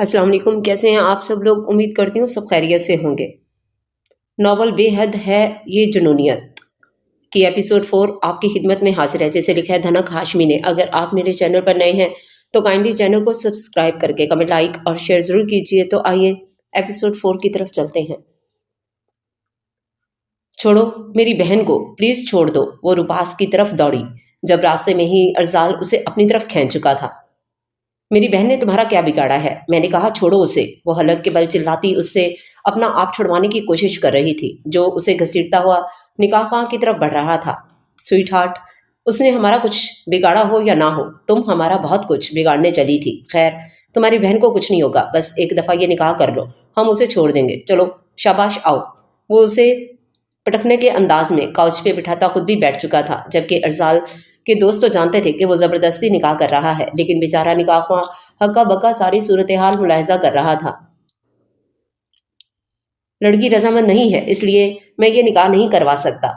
السلام علیکم، کیسے ہیں آپ سب لوگ؟ امید کرتی ہوں سب خیریت سے ہوں گے۔ ناول بے حد ہے یہ جنونیت کی ایپیسوڈ 4 آپ کی خدمت میں حاضر ہے، جسے لکھا ہے دھنک ہاشمی نے۔ اگر آپ میرے چینل پر نئے ہیں تو کائنڈلی چینل کو سبسکرائب کر کے کمنٹ، لائک اور شیئر ضرور کیجیے۔ تو آئیے ایپیسوڈ 4 کی طرف چلتے ہیں۔ چھوڑو میری بہن کو، پلیز چھوڑ دو، وہ روپاس کی طرف دوڑی جب راستے میں ہی ارزال اسے اپنی طرف کھینچ چکا تھا۔ میری بہن نے تمہارا کیا بگاڑا ہے؟ میں نے کہا چھوڑو اسے۔ وہ حلق کے بل چلاتی اس سے اپنا آپ چھڑوانے کی کوشش کر رہی تھی، جو اسے گھسیٹتا ہوا نکاح خواہ کی طرف بڑھ رہا تھا۔ سویٹ ہارٹ، اس نے ہمارا کچھ بگاڑا ہو یا نہ ہو، تم ہمارا بہت کچھ بگاڑنے چلی تھی۔ خیر، تمہاری بہن کو کچھ نہیں ہوگا، بس ایک دفعہ یہ نکاح کر لو، ہم اسے چھوڑ دیں گے۔ چلو شاباش، آؤ۔ وہ اسے پٹکنے کے انداز میں کاؤچ پہ بٹھاتا خود بھی بیٹھ چکا تھا، جبکہ ارزال کے دوست تو جانتے تھے کہ وہ زبردستی نکاح کر رہا ہے، لیکن بیچارہ نکاح خواہ ہکا بکا ساری صورتحال ملاحظہ کر رہا تھا۔ لڑکی رضامند نہیں ہے، اس لیے میں یہ نکاح نہیں کروا سکتا۔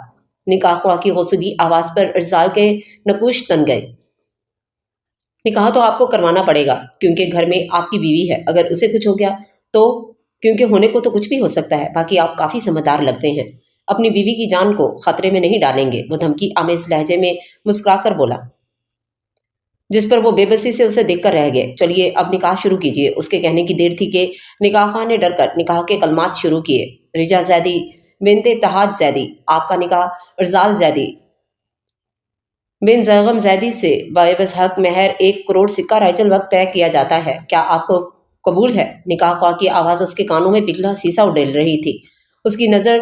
نکاح خواہ کی غصگی آواز پر ارزال کے نقوش تن گئے۔ نکاح تو آپ کو کروانا پڑے گا، کیونکہ گھر میں آپ کی بیوی ہے۔ اگر اسے کچھ ہو گیا تو؟ کیونکہ ہونے کو تو کچھ بھی ہو سکتا ہے۔ باقی آپ کافی سمجھدار لگتے ہیں، اپنی بیوی کی جان کو خطرے میں نہیں ڈالیں گے، وہ دھمکی آمیز لہجے میں مسکرا کر بولا، جس پر وہ بے بسی سے اسے دیکھ کر رہ گئے۔ چلیے اب نکاح شروع کیجیے۔ اس کے کہنے کی دیر تھی کہ نکاح خواہ نے ڈر کر نکاح کے کلمات شروع کیے۔ رجا زیدی بنت ابتہاج زیدی، آپ کا نکاح ارزال زیدی بن زیغم زیدی سے بعوض حق مہر 1 کروڑ سکہ رائج الوقت طے کیا جاتا ہے، کیا آپ کو قبول ہے؟ نکاح خواہ کی آواز اس کے کانوں میں پگھلا سیسا اڈیل رہی تھی۔ اس کی نظر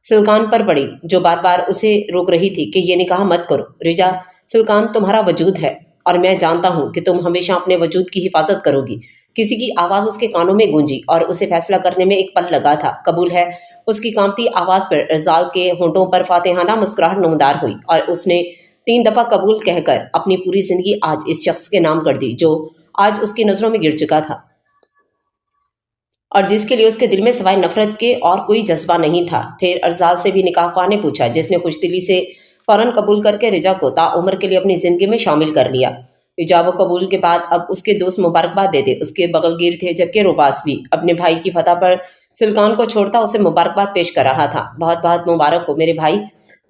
سلکان پر پڑی، جو بار بار اسے روک رہی تھی کہ یہ نکاح مت کرو۔ رجا، سلکان تمہارا وجود ہے اور میں جانتا ہوں کہ تم ہمیشہ اپنے وجود کی حفاظت کرو گی۔ کسی کی آواز اس کے کانوں میں گونجی اور اسے فیصلہ کرنے میں ایک پل لگا تھا۔ قبول ہے؟ اس کی کانپتی آواز پر ارزال کے ہونٹوں پر فاتحانہ مسکراہٹ نمودار ہوئی، اور اس نے 3 دفعہ قبول کہہ کر اپنی پوری زندگی آج اس شخص کے نام کر دی، جو آج اس کی نظروں میں گر چکا تھا، اور جس کے لیے اس کے دل میں سوائے نفرت کے اور کوئی جذبہ نہیں تھا۔ پھر ارزال سے بھی نکاح خواہ نے پوچھا، جس نے خوش دلی سے فوراً قبول کر کے رجا کو تا عمر کے لیے اپنی زندگی میں شامل کر لیا۔ ایجاب و قبول کے بعد اب اس کے دوست مبارکباد دیتے، اس کے بغل گیر تھے، جبکہ روباس بھی اپنے بھائی کی فتح پر سلکان کو چھوڑتا اسے مبارکباد پیش کر رہا تھا۔ بہت بہت مبارک ہو میرے بھائی۔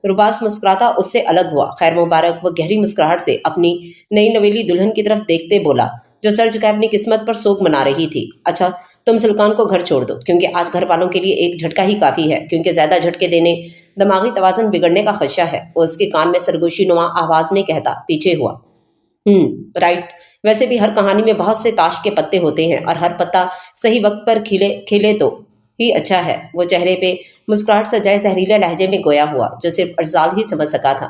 روباس مسکراتا اس سے الگ ہوا۔ خیر مبارک، وہ گہری مسکراہٹ سے اپنی نئی نویلی دلہن کی طرف دیکھتے بولا، جو سر جھکائے اپنی قسمت پر سوگ منا رہی تھی۔ اچھا، تم سلکان کو گھر چھوڑ دو، کیونکہ آج گھر والوں کے لیے ایک جھٹکا ہی کافی ہے، کیونکہ زیادہ جھٹکے دینے دماغی توازن بگڑنے کا خدشہ ہے۔ وہ اس کے کان میں سرگوشی نما آواز میں کہتا پیچھے ہوا۔ رائٹ، ویسے بھی ہر کہانی میں بہت سے تاش کے پتے ہوتے ہیں، اور ہر پتا صحیح وقت پر کھلے تو ہی اچھا ہے۔ وہ چہرے پہ مسکراہٹ سجائے زہریلے لہجے میں گویا ہوا، جو صرف ارزال ہی سمجھ سکا تھا۔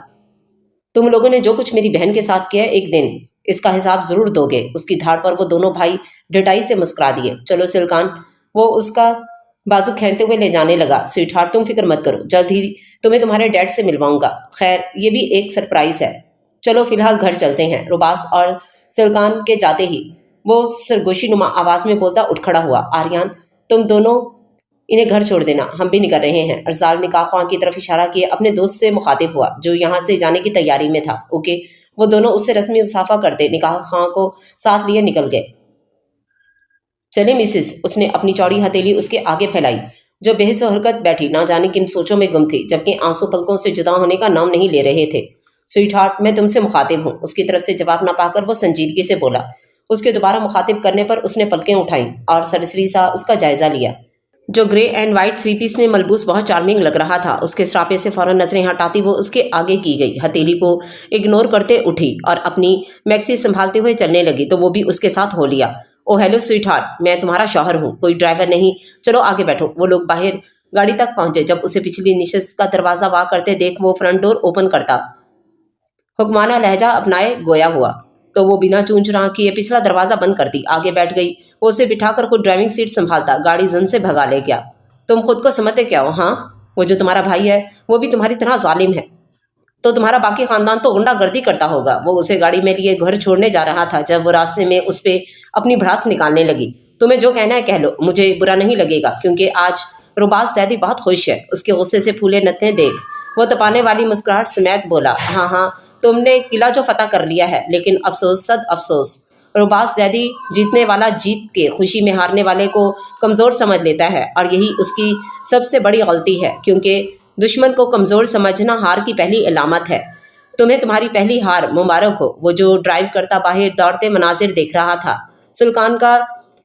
تم لوگوں نے جو کچھ میری بہن کے ساتھ کیا، ایک دن اس کا حساب ضرور دو گے۔ اس کی دھاڑ پر وہ دونوں بھائی ڈٹائی سے مسکرا دیے۔ چلو سلکان، وہ اس کا بازو کھینچتے ہوئے لے جانے لگا۔ سویٹ ہارٹ، تم فکر مت کرو، جلد ہی تمہیں تمہارے ڈیڈ سے ملواؤں گا۔ خیر، یہ بھی ایک سرپرائز ہے۔ چلو فی الحال گھر چلتے ہیں۔ روباس اور سلکان کے جاتے ہی وہ سرگوشی نما آواز میں بولتا اٹھ کھڑا ہوا، آریان، تم دونوں انہیں گھر چھوڑ دینا، ہم بھی نکل رہے ہیں۔ ارزال نکاح خواہ کی طرف اشارہ کیے اپنے دوست سے مخاطب ہوا، جو یہاں سے جانے کی تیاری میں تھا۔ اوکے، وہ دونوں اس سے رسمی مصافحہ کرتے نکاح خواہ کو ساتھ لیے نکل گئے۔ چلے مسز، اس نے اپنی چوڑی ہتھیلی اس کے آگے پھیلائی، جو بے حس و حرکت بیٹھی نہ جانے کن سوچوں میں گم تھی، جبکہ آنسو پلکوں سے جدا ہونے کا نام نہیں لے رہے تھے۔ سویٹ ہارٹ، میں تم سے مخاطب ہوں۔ اس کی طرف سے جواب نہ پا کر وہ سنجیدگی سے بولا۔ اس کے دوبارہ مخاطب کرنے پر اس نے پلکیں اٹھائیں اور سرسری سا اس کا جائزہ لیا، جو گرے اینڈ وائٹ 3 پیس میں ملبوس بہت چارمنگ لگ رہا تھا۔ اس کے سراپے سے فوراً نظریں ہٹاتی وہ اس کے آگے کی گئی ہتھیلی کو اگنور کرتے اٹھی اور اپنی میکسی سنبھالتے ہوئے چلنے لگی، تو وہ بھی اس کے ساتھ ہو لیا۔ او ہیلو سویٹ ہارٹ، میں تمہارا شوہر ہوں، کوئی ڈرائیور نہیں، چلو آگے بیٹھو۔ وہ لوگ باہر گاڑی تک پہنچے جب اسے پچھلی نشست کا دروازہ وا کرتے دیکھ وہ فرنٹ ڈور اوپن کرتا حکمانہ لہجہ اپنائے گویا ہوا، تو وہ بنا چونچ رہا کیے پچھلا دروازہ بند کرتی آگے بیٹھ گئی۔ وہ اسے بٹھا کر خود ڈرائیونگ سیٹ سنبھالتا گاڑی زن سے بھگا لے گیا۔ تم خود کو سمجھتے کیا ہو؟ ہاں، وہ جو تمہارا بھائی ہے وہ بھی تمہاری طرح ظالم ہے، تو تمہارا باقی خاندان تو غنڈہ گردی کرتا ہوگا۔ وہ اسے گاڑی میں لیے گھر چھوڑنے جا رہا تھا جب وہ راستے میں اس پہ اپنی بھڑاس نکالنے لگی۔ تمہیں جو کہنا ہے کہہ لو، مجھے برا نہیں لگے گا، کیونکہ آج روباس زیدی بہت خوش ہے۔ اس کے غصے سے پھولے نتنے دیکھ وہ تپانے والی مسکراہٹ سمیت بولا، ہاں ہاں، تم نے قلعہ جو فتح کر لیا ہے، لیکن افسوس، صد افسوس، روباس زیدی جیتنے والا جیت کے خوشی میں ہارنے والے کو کمزور سمجھ لیتا ہے، اور یہی اس کی سب سے بڑی غلطی ہے، کیونکہ دشمن کو کمزور سمجھنا ہار کی پہلی علامت ہے۔ تمہیں تمہاری پہلی ہار مبارک ہو۔ وہ جو ڈرائیو کرتا باہر دوڑتے مناظر دیکھ رہا تھا، سلکان کا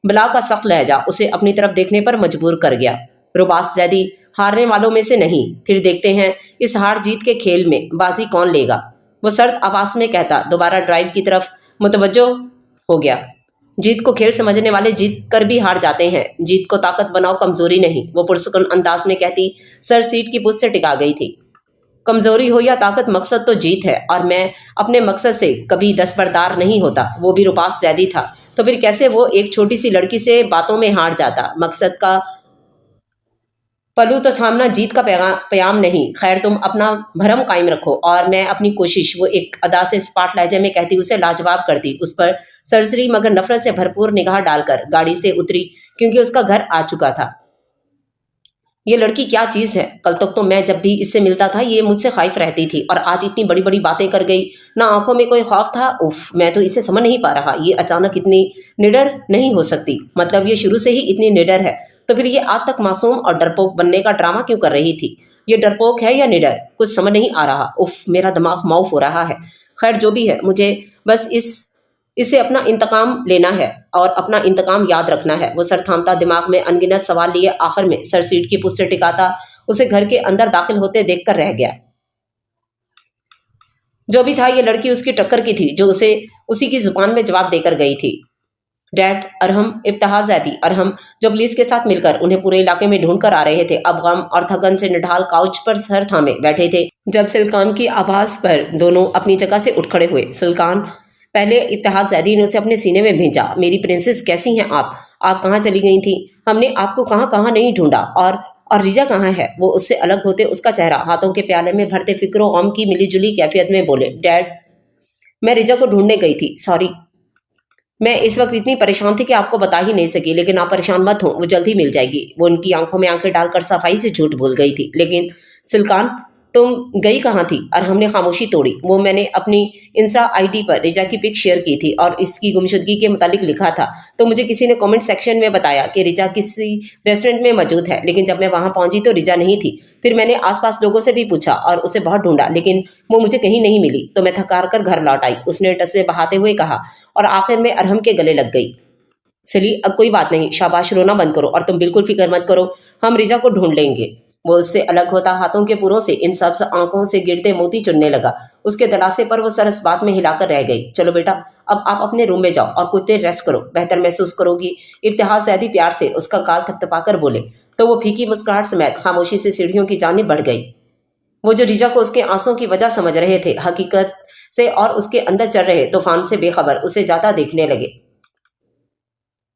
بلا کا سخت لہجہ اسے اپنی طرف دیکھنے پر مجبور کر گیا۔ روباس زیدی ہارنے والوں میں سے نہیں، پھر دیکھتے ہیں اس ہار جیت کے کھیل میں بازی کون لے گا، وہ سرد آواز میں کہتا، دوبارہ ڈرائیو کی طرف متوجہ ہو گیا۔ جیت کو کھیل سمجھنے والے جیت کر بھی ہار جاتے ہیں، جیت کو طاقت بناؤ، کمزوری نہیں، وہ پرسکون انداز میں کہتی، سر سیٹ کی پشت سے ٹکا گئی تھی۔ کمزوری ہو یا طاقت، مقصد تو جیت ہے، اور میں اپنے مقصد سے کبھی دستبردار نہیں ہوتا۔ وہ بھی روباس زیدی تھا، تو پھر کیسے وہ ایک چھوٹی سی لڑکی سے باتوں میں ہار جاتا؟ مقصد کا پلو تو تھامنا جیت کا پیام نہیں۔ خیر تم اپنا بھرم قائم رکھو اور میں اپنی کوشش، وہ ایک ادا سے اسپاٹ لہجے میں کہتی، اسے لاجواب کرتی، اس پر سرسری مگر نفرت سے بھرپور نگاہ ڈال کر گاڑی سے اتری، کیونکہ اس کا گھر آ چکا تھا۔ یہ لڑکی کیا چیز ہے؟ کل تک تو میں جب بھی اس سے ملتا تھا یہ مجھ سے خائف رہتی تھی، اور آج اتنی بڑی بڑی باتیں کر گئی، نہ آنکھوں میں کوئی خوف تھا۔ اف، میں تو اسے سمجھ نہیں پا رہا، یہ اچانک اتنی نڈر نہیں ہو سکتی، مطلب یہ شروع سے ہی اتنی نڈر ہے، تو پھر یہ آج تک معصوم اور ڈرپوک بننے کا ڈرامہ کیوں کر رہی تھی؟ یہ ڈرپوک ہے یا نڈر؟ کچھ سمجھ نہیں آ رہا۔ اف، میرا دماغ معاف ہو رہا ہے۔ خیر جو بھی ہے، مجھے بس اسے اپنا انتقام لینا ہے اور اپنا انتقام یاد رکھنا ہے۔ وہ سر تھامتا، دماغ میں انگنت سوال لیے آخر میں سر سیٹ کی پشت سے ٹکاتا اسے گھر کے اندر داخل ہوتے دیکھ کر رہ گیا۔ جو بھی تھا، یہ لڑکی اس کی ٹکر کی تھی، جو اسے اسی کی زبان میں جواب دے کر گئی تھی۔ ڈیڈ، ارحم، ابتہا زیدی، ارحم جو پولیس کے ساتھ مل کر انہیں پورے علاقے میں ڈھونڈ کر آ رہے تھے، اب غم اور تھکن سے نڈھال کاؤچ پر سر تھامے بیٹھے تھے۔ جب سلکان کی آواز پر دونوں اپنی جگہ سے اٹھ کھڑے ہوئے۔ سلکان، پہلے ابتہا زیدی نے اسے اپنے سینے میں بھینچا۔ میری پرنسس، کیسی ہیں آپ کہاں چلی گئی تھیں؟ ہم نے آپ کو کہاں کہاں نہیں ڈھونڈا، اور ریجا کہاں ہے؟ وہ اس سے الگ ہوتے اس کا چہرہ ہاتھوں کے پیالے میں بھرتے فکر و غم کی ملی جلی کیفیت میں بولے، ڈیڈ، میں ریجا کو ڈھونڈنے گئی تھی، سوری، میں اس وقت اتنی پریشان تھی کہ آپ کو بتا ہی نہیں سکی، لیکن آپ پریشان مت ہوں، وہ جلد ہی مل جائے گی۔ وہ ان کی آنکھوں میں آنکھیں ڈال کر صفائی سے جھوٹ بھول گئی تھی۔ لیکن سلکان، تم گئی کہاں تھی؟ اور ہم نے خاموشی توڑی۔ وہ میں نے اپنی انسٹا آئی ڈی پر ریجا کی پک شیئر کی تھی اور اس کی گمشدگی کے متعلق لکھا تھا، تو مجھے کسی نے کامنٹ سیکشن میں بتایا کہ ریجا کسی ریسٹورنٹ میں موجود ہے، لیکن جب میں وہاں پہنچی تو ریجا نہیں تھی۔ پھر میں نے آس پاس لوگوں سے بھی پوچھا اور اسے بہت ڈھونڈا، لیکن وہ مجھے کہیں نہیں ملی، تو میں تھک ہار کر گھر لوٹ آئی، اس نے ٹسوے بہاتے ہوئے کہا، اور آخر میں ارحم کے گلے لگ گئی۔ سلی، اب کوئی بات نہیں، شاباش، رونا بند کرو، اور تم بالکل فکر مت کرو، ہم ریجا کو ڈھونڈ لیں گے۔ وہ اس سے الگ ہوتا ہاتھوں کے پوروں سے ان سبز آنکھوں سے گرتے موتی چننے لگا۔ اس کے دلاسے پر وہ سر اس بات میں ہلا کر رہ گئی۔ چلو بیٹا، اب آپ اپنے روم میں جاؤ اور کچھ دیر ریسٹ کرو، بہتر محسوس کرو گی۔ ابتہا زیدی پیار سے اس کا گال تھپتھپا کر بولے، تو وہ پھیکی مسکراہٹ سمیت خاموشی سے سیڑھیوں کی جانب بڑھ گئی۔ وہ جو ریجا کو اس کے آنسوں کی وجہ سمجھ رہے تھے، حقیقت سے اور اس کے اندر چل رہے طوفان سے بے خبر اسے جاتا دیکھنے لگے۔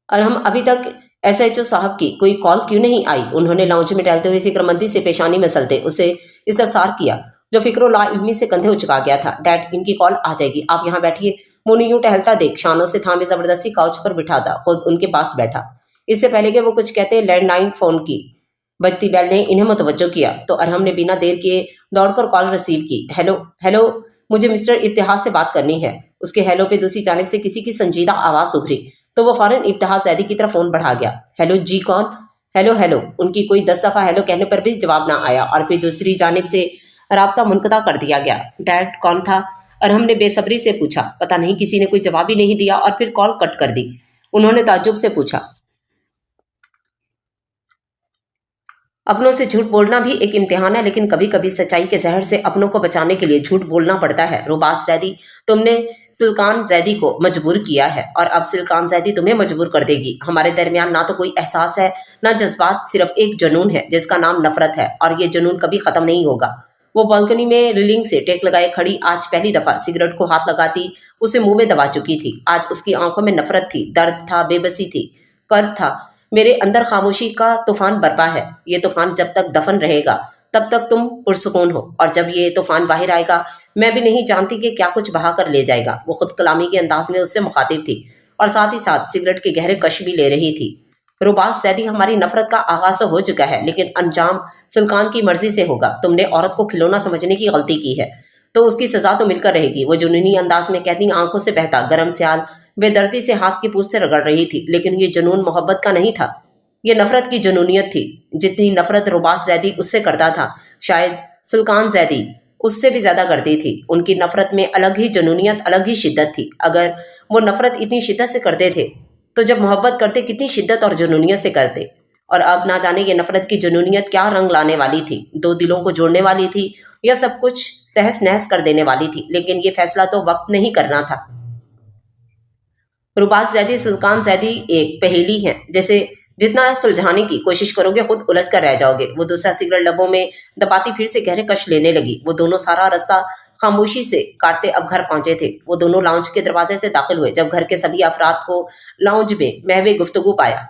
اور ہم ابھی تک ایس ایچ او صاحب کی کوئی کال کیوں نہیں آئی؟ انہوں نے لاؤنج میں ٹہلتے ہوئے فکر مندی سے پیشانی مسلتے اسے استفسار کیا، جو فکر و لا علمی سے کندھے اچکا گیا تھا۔ ڈیڈ، ان کی کال آ جائے گی، آپ یہاں بیٹھیے۔ وہ انہیں یوں ٹہلتا دیکھ شانوں سے تھامے زبردستی کاؤچ پر بٹھاتا خود ان کے پاس بیٹھا۔ اس سے پہلے کہ وہ کچھ کہتے، لینڈ لائن فون کی بجتی بیل نے انہیں متوجہ کیا، تو ارحم نے بنا دیر کیے دوڑ کر کال ریسیو کی۔ ہیلو، مجھے مسٹر ابتہا سے بات کرنی ہے۔ اس کے ہیلو پہ دوسری جانب سے کسی کی سنجیدہ آواز ابھری، تو وہ فوراً ابتہا زیدی کی طرف فون بڑھا گیا۔ ہیلو جی، کون؟ ہیلو، ان کی کوئی 10 دفعہ ہیلو کہنے پر بھی جواب نہ آیا، اور پھر دوسری جانب سے رابطہ منقطع کر دیا گیا۔ ڈیڈ، کون تھا؟ ارحم نے بے صبری سے پوچھا۔ پتہ نہیں، کسی نے کوئی جواب ہی نہیں دیا اور پھر کال کٹ کر دی۔ انہوں نے تعجب سے پوچھا، اپنوں سے جھوٹ بولنا بھی ایک امتحان ہے، لیکن کبھی کبھی سچائی کے زہر سے اپنوں کو بچانے کے لیے جھوٹ بولنا پڑتا ہے۔ روباس زیدی، تم نے سلکان زیدی کو مجبور کیا ہے، اور اب سلکان زیدی تمہیں مجبور کر دے گی۔ ہمارے درمیان نہ تو کوئی احساس ہے، نہ جذبات، صرف ایک جنون ہے جس کا نام نفرت ہے، اور یہ جنون کبھی ختم نہیں ہوگا۔ وہ بالکنی میں ریلنگ سے ٹیک لگائے کھڑی آج پہلی دفعہ سگریٹ کو ہاتھ لگاتی اسے منہ میں دبا چکی تھی۔ آج اس کی آنکھوں میں نفرت تھی، درد تھا، بے بسی تھی، کرب تھا۔ میرے اندر خاموشی کا طوفان برپا ہے، یہ طوفان جب تک دفن رہے گا تب تک تم پرسکون ہو، اور جب یہ طوفان باہر آئے گا میں بھی نہیں جانتی کہ کیا کچھ بہا کر لے جائے گا۔ وہ خود کلامی کے انداز میں اس سے مخاطب تھی، اور ساتھ ہی ساتھ سگریٹ کے گہرے کش بھی لے رہی تھی۔ روباس زیدی، ہماری نفرت کا آغاز تو ہو چکا ہے، لیکن انجام سلکان کی مرضی سے ہوگا۔ تم نے عورت کو کھلونا سمجھنے کی غلطی کی ہے، تو اس کی سزا تو مل کر رہے گی۔ وہ جنونی انداز میں کہتی، آنکھوں سے بہتا گرم سیال बेदर्दी से हाथ की पूंछ से रगड़ रही थी, लेकिन ये जुनून मोहब्बत का नहीं था, ये नफरत की जुनूनियत थी। जितनी नफरत रुबास जैदी उससे करता था, शायद सुल्तान जैदी उससे भी ज्यादा करती थी। उनकी नफरत में अलग ही जुनूनियत, अलग ही शिद्दत थी। अगर वो नफरत इतनी शिद्दत से करते थे तो जब मोहब्बत करते कितनी शिद्दत और जुनूनियत से करते। और अब ना जाने ये नफरत की जुनूनियत क्या रंग लाने वाली थी, दो दिलों को जोड़ने वाली थी या सब कुछ तहस नहस कर देने वाली थी। लेकिन ये फैसला तो वक्त नहीं करना था। रुबास जैदी सुल्तान जैदी एक पहेली है, जैसे जितना सुलझाने की कोशिश करोगे खुद उलझ कर रह जाओगे। वो दूसरा सिगरेट लबों में दबाती फिर से गहरे कश लेने लगी। वो दोनों सारा रास्ता खामोशी से काटते अब घर पहुंचे थे। वो दोनों लाउंज के दरवाजे से दाखिल हुए जब घर के सभी अफराद को लाउंज में महवे गुफ्तगू पाया।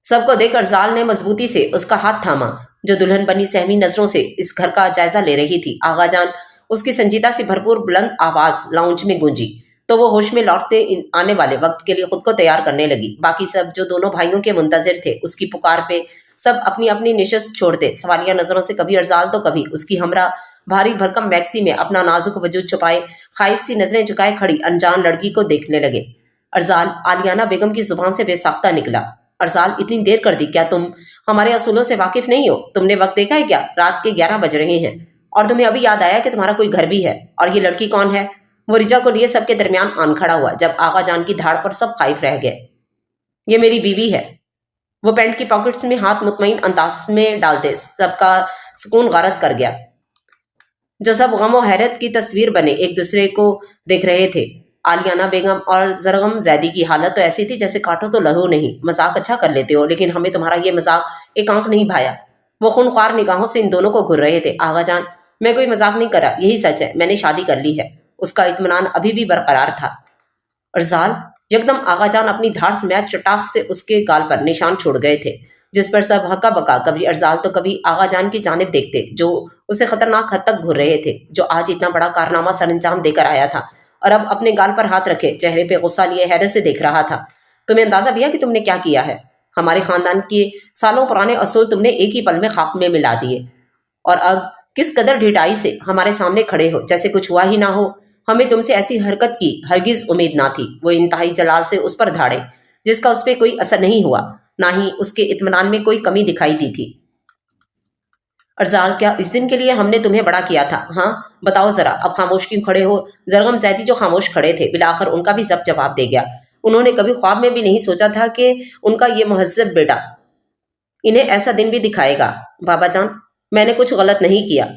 सबको देखकर जाल ने मजबूती से उसका हाथ थामा, जो दुल्हन बनी सहमी नजरों से इस घर का जायजा ले रही थी। आगा जान उसकी संजीदा से भरपूर बुलंद आवाज लाउंज में गूंजी तो वो होश में लौटते आने वाले वक्त के लिए खुद को तैयार करने लगी। बाकी सब जो दोनों भाइयों के मुंतजिर थे उसकी पुकार पे सब अपनी अपनी निशस्त छोड़ते सवालिया नजरों से कभी अर्जाल तो कभी उसकी हमरा भारी भरकम मैक्सी में अपना नाजुक वजूद छुपाए खाइफ सी नजरें झुकाए खड़ी अनजान लड़की को देखने लगे। अर्जाल आलियाना बेगम की जुबान से बेसाख्ता निकला। अर्जाल, इतनी देर कर दी क्या? तुम हमारे असूलों से वाकिफ नहीं हो? तुमने वक्त देखा है क्या? रात के 11 बज रहे हैं और तुम्हें अभी याद आया कि तुम्हारा कोई घर भी है। और ये लड़की कौन है? वो रिजा को लिए सबके दरमियान आन खड़ा हुआ जब आगा जान की धाड़ पर सब खाइफ रह गए। ये मेरी बीवी है। वो पैंट की पॉकेट्स में हाथ मुतमईन अंदाज में डालते सबका सुकून गारत कर गया। जो सब गम और हैरत की तस्वीर बने एक दूसरे को देख रहे थे। आलियाना बेगम और जरगम जैदी की हालत तो ऐसी थी जैसे काटो तो लहू नहीं। मजाक अच्छा कर लेते हो, लेकिन हमें तुम्हारा ये मजाक एक आंक नहीं भाया। वो खूनख्वार निगाहों से इन दोनों को घूर रहे थे। आगा जान, मैं कोई मजाक नहीं कर रहा, यही सच है, मैंने शादी कर ली है। उसका इत्मीनान अभी भी बरकरार था। अर्जाल यकदम आगा जान अपनी धार समेत चटाख से उसके गाल पर निशान छोड़ गए थे, जिस पर सब हक्का बका कभी अर्जाल तो कभी आगा जान की जानिब देखते, जो उसे खतरनाक हद तक घूर रहे थे, जो आज इतना बड़ा कारनामा सरंजाम देकर आया था और अब अपने गाल पर हाथ रखे चेहरे पे गुस्सा लिए हैरत से देख रहा था। तुम्हें अंदाजा भी है कि तुमने क्या किया है? हमारे खानदान के सालों पुराने असूल तुमने एक ही पल में खाक में मिला दिए और अब किस कदर ढिठाई से हमारे सामने खड़े हो जैसे कुछ हुआ ही ना हो। हमें तुमसे ऐसी हरकत की हरगिज उम्मीद ना थी। वो इंतहाई जलाल से उस पर धाड़े जिसका उस पर कोई असर नहीं हुआ, ना ही उसके इत्मीनान में कोई कमी दिखाई दी थी। अर्जाल, क्या इस दिन के लिए हमने तुम्हें बड़ा किया था? हाँ बताओ जरा, अब खामोश क्यों खड़े हो? जरगम जैदी जो खामोश खड़े थे बिलाखिर उनका भी जवाब दे गया। उन्होंने कभी ख्वाब में भी नहीं सोचा था कि उनका ये महज़ब बेटा इन्हें ऐसा दिन भी दिखाएगा। बाबा जान, मैंने कुछ गलत नहीं किया।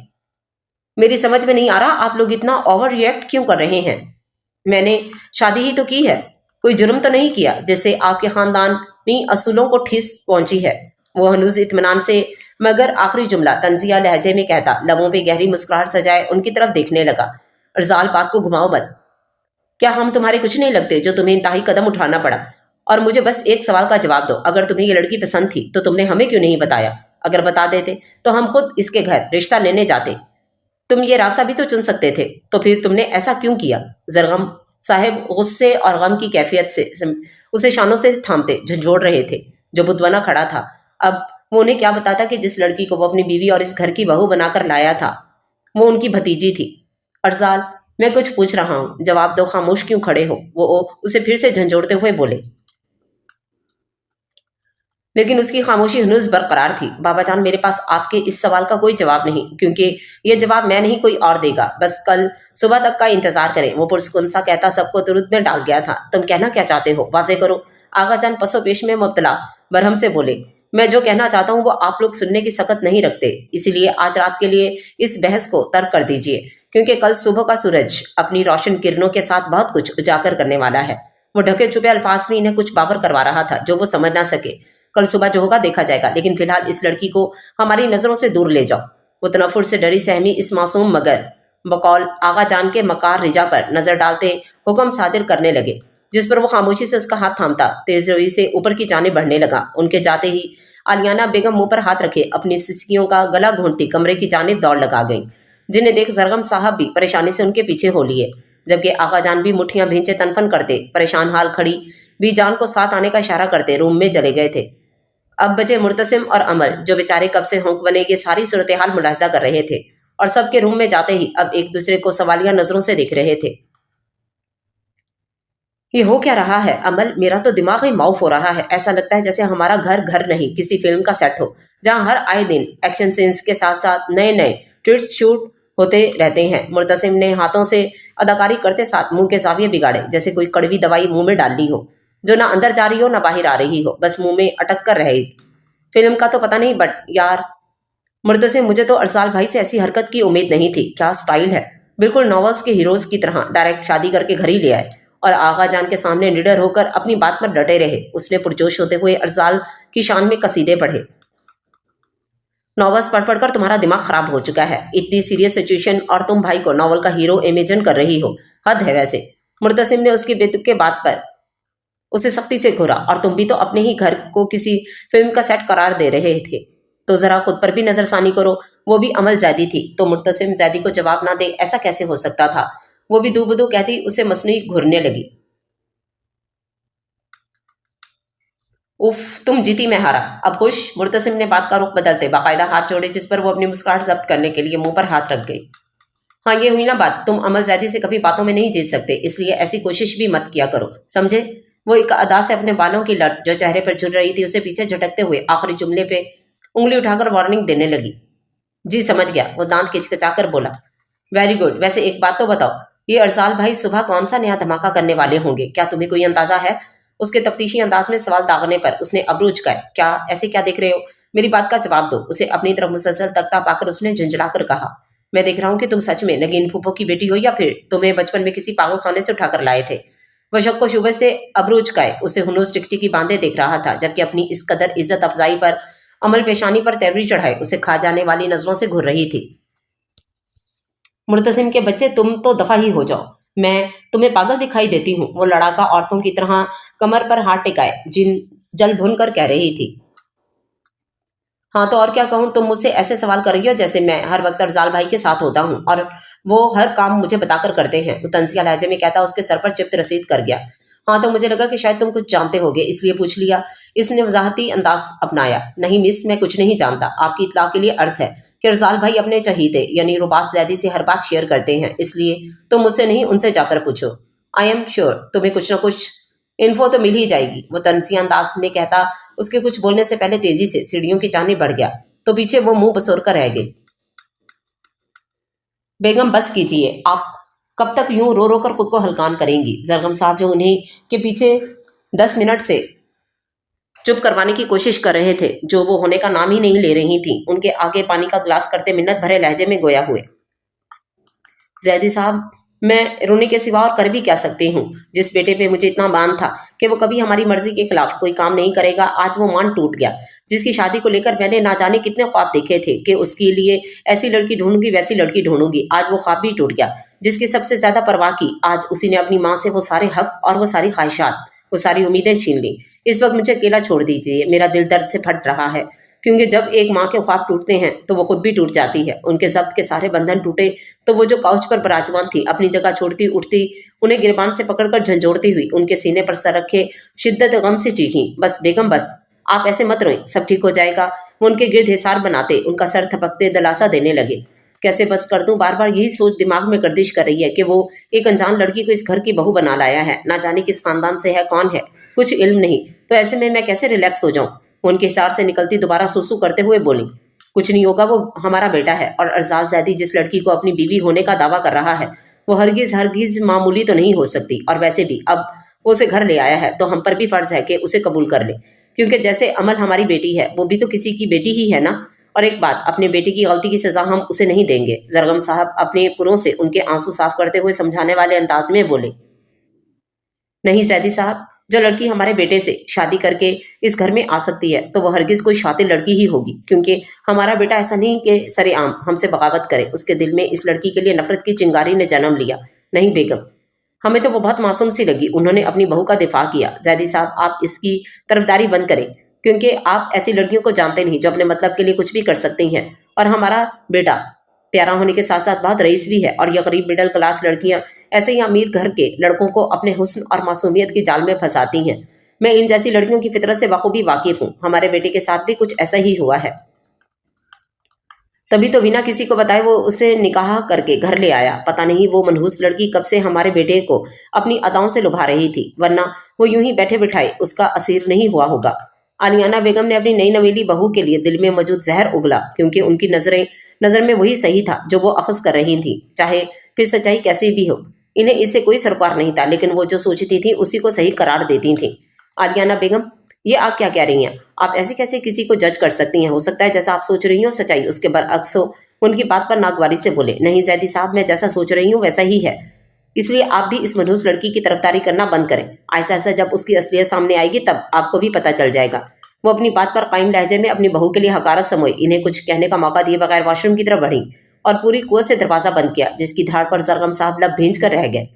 मेरी समझ में नहीं आ रहा आप लोग इतना ओवर रिएक्ट क्यों कर रहे हैं। मैंने शादी ही तो की है, कोई जुर्म तो नहीं किया जिससे आपके खानदानी असूलों को ठेस पहुंची है। वो हनूज इत्मीनान से मगर आखिरी जुमला तंजिया लहजे में कहता लबों पे गहरी मुस्कुराहट सजाए उनकी तरफ देखने लगा। अर्जाल, बात को घुमाओ मत। क्या हम तुम्हारे कुछ नहीं लगते जो तुम्हें इंतहाई कदम उठाना पड़ा? और मुझे बस एक सवाल का जवाब दो, अगर तुम्हें ये लड़की पसंद थी तो तुमने हमें क्यों नहीं बताया? अगर बता देते तो हम खुद इसके घर रिश्ता लेने जाते। तुम ये रास्ता भी तो चुन सकते थे, तो फिर तुमने ऐसा क्यों किया? जरगम साहिब गुस्से और गम की कैफियत से उसे शानों से थामते झंझोड़ रहे थे, जो बुदबना खड़ा था। अब वो उन्हें क्या बताता कि जिस लड़की को वो अपनी बीवी और इस घर की बहू बनाकर लाया था वो उनकी भतीजी थी। अर्जाल, मैं कुछ पूछ रहा हूँ, जवाब दो, खामोश क्यों खड़े हो? वो उसे फिर से झंझोड़ते हुए बोले, लेकिन उसकी खामोशी हनूज बरकरार थी। बाबा जान, मेरे पास आपके इस सवाल का कोई जवाब नहीं, क्योंकि यह जवाब मैं नहीं कोई और देगा। बस कल सुबह तक का इंतजार करें। वो पुरस्कुन सा कहता सबको तुरुत में डाल गया था। तुम कहना क्या चाहते हो, वाजे करो। आगा जान पसो पेश में मुब्तला बरहम से बोले, मैं जो कहना चाहता हूँ वो आप लोग सुनने की सकत नहीं रखते, इसीलिए आज रात के लिए इस बहस को तर्क कर दीजिए, क्योंकि कल सुबह का सूरज अपनी रोशन किरणों के साथ बहुत कुछ उजागर करने वाला है। वो ढके छुपे अल्फाज में इन्हें कुछ बाबर करवा रहा था जो वो समझ ना सके। कल सुबह जो होगा देखा जाएगा, लेकिन फिलहाल इस लड़की को हमारी नजरों से दूर ले जाओ। वो तनफुर से डरी सहमी इस मासूम मगर बकौल आगा जान के मकार रिजा पर नजर डालते हुक्म सादिर करने लगे, जिस पर वो खामोशी से उसका हाथ थामता तेज रवि से ऊपर की जाने बढ़ने लगा। उनके जाते ही आलियाना बेगम मुंह पर हाथ रखे अपनी सिसकियों का गला घूंटती कमरे की जानिब दौड़ लगा गई, जिन्हें देख जरगम साहब भी परेशानी से उनके पीछे हो लिए, जबकि आगा जान भी मुठ्ठियां भींचे तनफन करते परेशान हाल खड़ी भी जान को साथ आने का इशारा करते रूम में चले गए थे। अब बचे मुर्तसिम और अमल, जो बेचारे कब से होंक बने ये सारी सूरत हाल मुलाहजा कर रहे थे और सबके रूम में जाते ही अब एक दूसरे को सवालिया नजरों से देख रहे थे। یہ ہو کیا رہا ہے عمل؟ میرا تو دماغ ہی معاف ہو رہا ہے، ایسا لگتا ہے جیسے ہمارا گھر گھر نہیں کسی فلم کا سیٹ ہو، جہاں ہر آئے دن ایکشن سینس کے ساتھ ساتھ نئے نئے ٹویسٹ شوٹ ہوتے رہتے ہیں۔ مرتسم نے ہاتھوں سے اداکاری کرتے ساتھ منہ کے زاویے بگاڑے، جیسے کوئی کڑوی دوائی منہ میں ڈال لی ہو، جو نہ اندر جا رہی ہو نہ باہر آ رہی ہو، بس منہ میں اٹک کر رہے۔ فلم کا تو پتہ نہیں بٹ یار مرتسم، مجھے تو ارسال بھائی سے ایسی حرکت کی امید نہیں تھی۔ کیا سٹائل ہے، بالکل ناولز کے ہیروز کی طرح ڈائریکٹ شادی کر کے گھر ہی لے آئے اور آغا جان کے سامنے نڈر ہو کر اپنی بات پر ڈٹے رہے۔ اس نے پرجوش ہوتے ہوئے ارسال کی شان میں قصیدے پڑھے۔ ناولز پڑھ پڑھ کر تمہارا دماغ خراب ہو چکا ہے، اتنی سیریس سچویشن اور تم بھائی کو ناول کا ہیرو امیجن کر رہی ہو، حد ہے ویسے۔ مرتسم نے اس کی بے تک بات پر اسے سختی سے گھورا، اور تم بھی تو اپنے ہی گھر کو کسی فلم کا سیٹ قرار دے رہے تھے، تو ذرا خود پر بھی نظر ثانی کرو۔ وہ بھی عمل زیادی تھی تو مرتسم زیادی کو جواب نہ دے ایسا کیسے ہو سکتا تھا؟ وہ بھی دو بدو کہتی اسے مصنوعی گھورنے لگی۔ اف، تم جیتی میں ہارا، اب خوش؟ مرتسم نے بات کا رخ بدلتے باقاعدہ ہاتھ جوڑے، جس پر وہ اپنی مسکراہٹ ضبط کرنے کے لیے منہ پر ہاتھ رکھ گئی۔ ہاں یہ ہوئی نا بات، تم عمل زیادی سے کبھی باتوں میں نہیں جیت سکتے، اس لیے ایسی کوشش بھی مت کیا کرو، سمجھے؟ وہ ایک ادا سے اپنے بالوں کی لٹ جو چہرے پر جھل رہی تھی اسے پیچھے جھٹکتے ہوئے آخری جملے پہ انگلی اٹھا کر وارننگ دینے لگی۔ جی سمجھ گیا، وہ دانت کچکچا کر بولا۔ ویری گڈ، ویسے ایک بات تو بتاؤ، یہ ارسال بھائی صبح کون سا نیا دھماکہ کرنے والے ہوں گے؟ کیا تمہیں کوئی اندازہ ہے؟ اس کے تفتیشی انداز میں سوال داغنے پر اس نے ابرو اچکائے۔ کیا ایسے کیا دیکھ رہے ہو؟ میری بات کا جواب دو، اسے اپنی طرف مسلسل تکتا پا کر اس نے جھنجھلا کر کہا۔ میں دیکھ رہا ہوں کہ تم سچ میں نگین پھوپھو کی بیٹی ہو یا پھر تمہیں بچپن میں کسی پاگل خانے سے اٹھا کر لائے تھے۔ وہ شک و شبہ سے ابرو اچکائے اسے ہنوز ٹکٹی باندھے دیکھ رہا تھا، جبکہ اپنی اس قدر عزت افزائی پر عمل پیشانی پر تیوری چڑھائے اسے کھا جانے والی نظروں سے گھور رہی تھی۔ مرتسم کے بچے، تم تو دفع ہی ہو جاؤ، میں تمہیں پاگل دکھائی دیتی ہوں؟ وہ لڑاکا عورتوں کی طرح کمر پر ہاتھ ٹکائے جل بھن کر کہہ رہی تھی۔ ہاں تو اور کیا کہوں، تم مجھ سے ایسے سوال کر رہی ہو جیسے میں ہر وقت ارزال بھائی کے ساتھ ہوتا ہوں اور وہ ہر کام مجھے بتا کر کرتے ہیں۔ وہ طنزیہ لہجے میں کہتا اس کے سر پر چپت رسید کر گیا۔ ہاں تو مجھے لگا کہ شاید تم کچھ جانتے ہوگے اس لیے پوچھ لیا۔ اس نے وضاحتی انداز اپنایا۔ نہیں مس، میں کچھ نہیں جانتا، آپ کی اطلاع کے لیے عرض ہے کہ ارزال بھائی اپنے چہیتے یعنی روباس زیدی سے ہر بات شیئر کرتے ہیں، اس لیے تم مجھ سے نہیں ان سے جا کر پوچھو۔ آئی ایم شیور تمہیں کچھ نہ کچھ انفو تو مل ہی جائے گی، وہ طنزیہ انداز میں کہتا اس کے کچھ بولنے سے پہلے تیزی سے سیڑھیوں کی جانب بڑھ گیا تو پیچھے وہ منہ بسور کر رہ گئی۔ بیگم بس کیجیے، آپ کب تک یوں رو رو کر خود کو ہلکان کریں گی؟ زرغم صاحب جو انہیں کے پیچھے 10 منٹ سے چپ کروانے کی کوشش کر رہے تھے، جو وہ ہونے کا نام ہی نہیں لے رہی تھیں، ان کے آگے پانی کا گلاس کرتے منت بھرے لہجے میں گویا ہوئے۔ زیدی صاحب، میں رونے کے سوا اور کر بھی کیا سکتی ہوں؟ جس بیٹے پہ مجھے اتنا مان تھا کہ وہ کبھی ہماری مرضی کے خلاف کوئی کام نہیں کرے گا، آج وہ مان ٹوٹ گیا۔ جس کی شادی کو لے کر میں نے نہ جانے کتنے خواب دیکھے تھے کہ اس کے لیے ایسی لڑکی ڈھونڈوں گی ویسی لڑکی ڈھونڈوں گی، آج وہ خواب بھی ٹوٹ گیا۔ جس کی سب سے زیادہ پرواہ کی، آج اسی نے اپنی ماں سے وہ سارے حق اور وہ ساری خواہشات، وہ ساری امیدیں چھین لی۔ اس وقت مجھے اکیلا چھوڑ دیجیے، میرا دل درد سے پھٹ رہا ہے، کیونکہ جب ایک ماں کے خواب ٹوٹتے ہیں تو وہ خود بھی ٹوٹ جاتی ہے۔ ان کے ضبط کے سارے بندھن ٹوٹے تو وہ جو کاؤچ پر براجمان تھی، اپنی جگہ چھوڑتی اٹھتی، انہیں گربان سے پکڑ کر جھنجھوڑتی ہوئی ان کے سینے پر سر رکھے شدت غم سے چیخیں، بس بیگم بس، آپ ایسے مت روئیں، سب ٹھیک ہو جائے گا۔ وہ ان کے گرد حصار بناتے ان کا سر تھپکتے دلاسا دینے لگے۔ کیسے بس کر دوں؟ بار بار یہی سوچ دماغ میں گردش کر رہی ہے کہ وہ ایک انجان لڑکی کو اس گھر کی بہو بنا لایا ہے، نہ جانے کس خاندان سے ہے، کون ہے، کچھ علم نہیں، تو ایسے میں کیسے ریلیکس ہو جاؤں؟ وہ ان کے حصار سے نکلتی دوبارہ سوسو کرتے ہوئے بولی۔ کچھ نہیں ہوگا، وہ ہمارا بیٹا ہے، اور ارزال زیدی جس لڑکی کو اپنی بیوی ہونے کا دعویٰ کر رہا ہے وہ ہرگز معمولی تو نہیں ہو سکتی، اور ویسے بھی اب وہ اسے گھر لے آیا ہے تو ہم پر بھی فرض ہے کہ اسے قبول کر لے، کیونکہ جیسے عمل ہماری بیٹی ہے وہ بھی تو کسی کی بیٹی ہی ہے نا۔ اور ایک بات، اپنے بیٹی کی غلطی کی سزا ہم اسے نہیں دیں گے۔ زرغم صاحب اپنے پروں سے ان کے آنسو صاف کرتے ہوئے سمجھانے والے انداز میں بولے۔ نہیں زیدی صاحب، جو لڑکی ہمارے بیٹے سے شادی کر کے اس گھر میں آ سکتی ہے تو وہ ہرگز کوئی شاطر لڑکی ہی ہوگی، کیونکہ ہمارا بیٹا ایسا نہیں کہ سرے عام ہم سے بغاوت کرے، اس کے دل میں اس لڑکی کے لیے نفرت کی چنگاری نے جنم لیا۔ نہیں بیگم، ہمیں تو وہ بہت معصوم سی لگی، انہوں نے اپنی بہو کا دفاع کیا۔ زیدی صاحب آپ اس کی طرفداری بند کریں، کیونکہ آپ ایسی لڑکیوں کو جانتے نہیں جو اپنے مطلب کے لیے کچھ بھی کر سکتی ہیں، اور ہمارا بیٹا پیارا ہونے کے ساتھ ساتھ بہت رئیس بھی ہے، اور یہ غریب مڈل کلاس لڑکیاں ایسے ہی امیر گھر کے لڑکوں کو اپنے حسن اور معصومیت کی جال میں پھنساتی ہیں۔ میں ان جیسی لڑکیوں کی فطرت سے بخوبی واقف ہوں، ہمارے بیٹے کے ساتھ بھی کچھ ایسا ہی ہوا ہے۔ तभी तो बिना किसी को बताए वो उसे निकाह करके घर ले आया। पता नहीं वो मनहूस लड़की कब से हमारे बेटे को अपनी अदाओं से लुभा रही थी, वरना वो यूं ही बैठे बिठाए उसका असीर नहीं हुआ होगा। आलियाना बेगम ने अपनी नई नवेली बहू के लिए दिल में मौजूद जहर उगला, क्योंकि उनकी नजर में वही सही था जो वो अखज़ कर रही थी, चाहे फिर सच्चाई कैसी भी हो। इन्हें इससे कोई सरोकार नहीं था, लेकिन वो जो सोचती थी उसी को सही करार देती थी। आलियाना बेगम, ये आप क्या कह रही हैं? आप ऐसे कैसे किसी को जज कर सकती हैं? हो सकता है जैसा आप सोच रही हो सच्चाई उसके बरअक्स हो। उनकी बात पर नागवारी से बोले, नहीं जैदी साहब, मैं जैसा सोच रही हूँ वैसा ही है। इसलिए आप भी इस मनहूस लड़की की तरफदारी करना बंद करें। ऐसा ऐसा जब उसकी असलियत सामने आएगी तब आपको भी पता चल जाएगा। वो अपनी बात पर कायम लहजे में अपनी बहू के लिए हकारत समझी, इन्हें कुछ कहने का मौका दिए बगैर वॉशरूम की तरफ बढ़ी और पूरी कुवत से दरवाजा बंद किया, जिसकी धाड़ पर सरगम साहब लब भींच कर रह गए,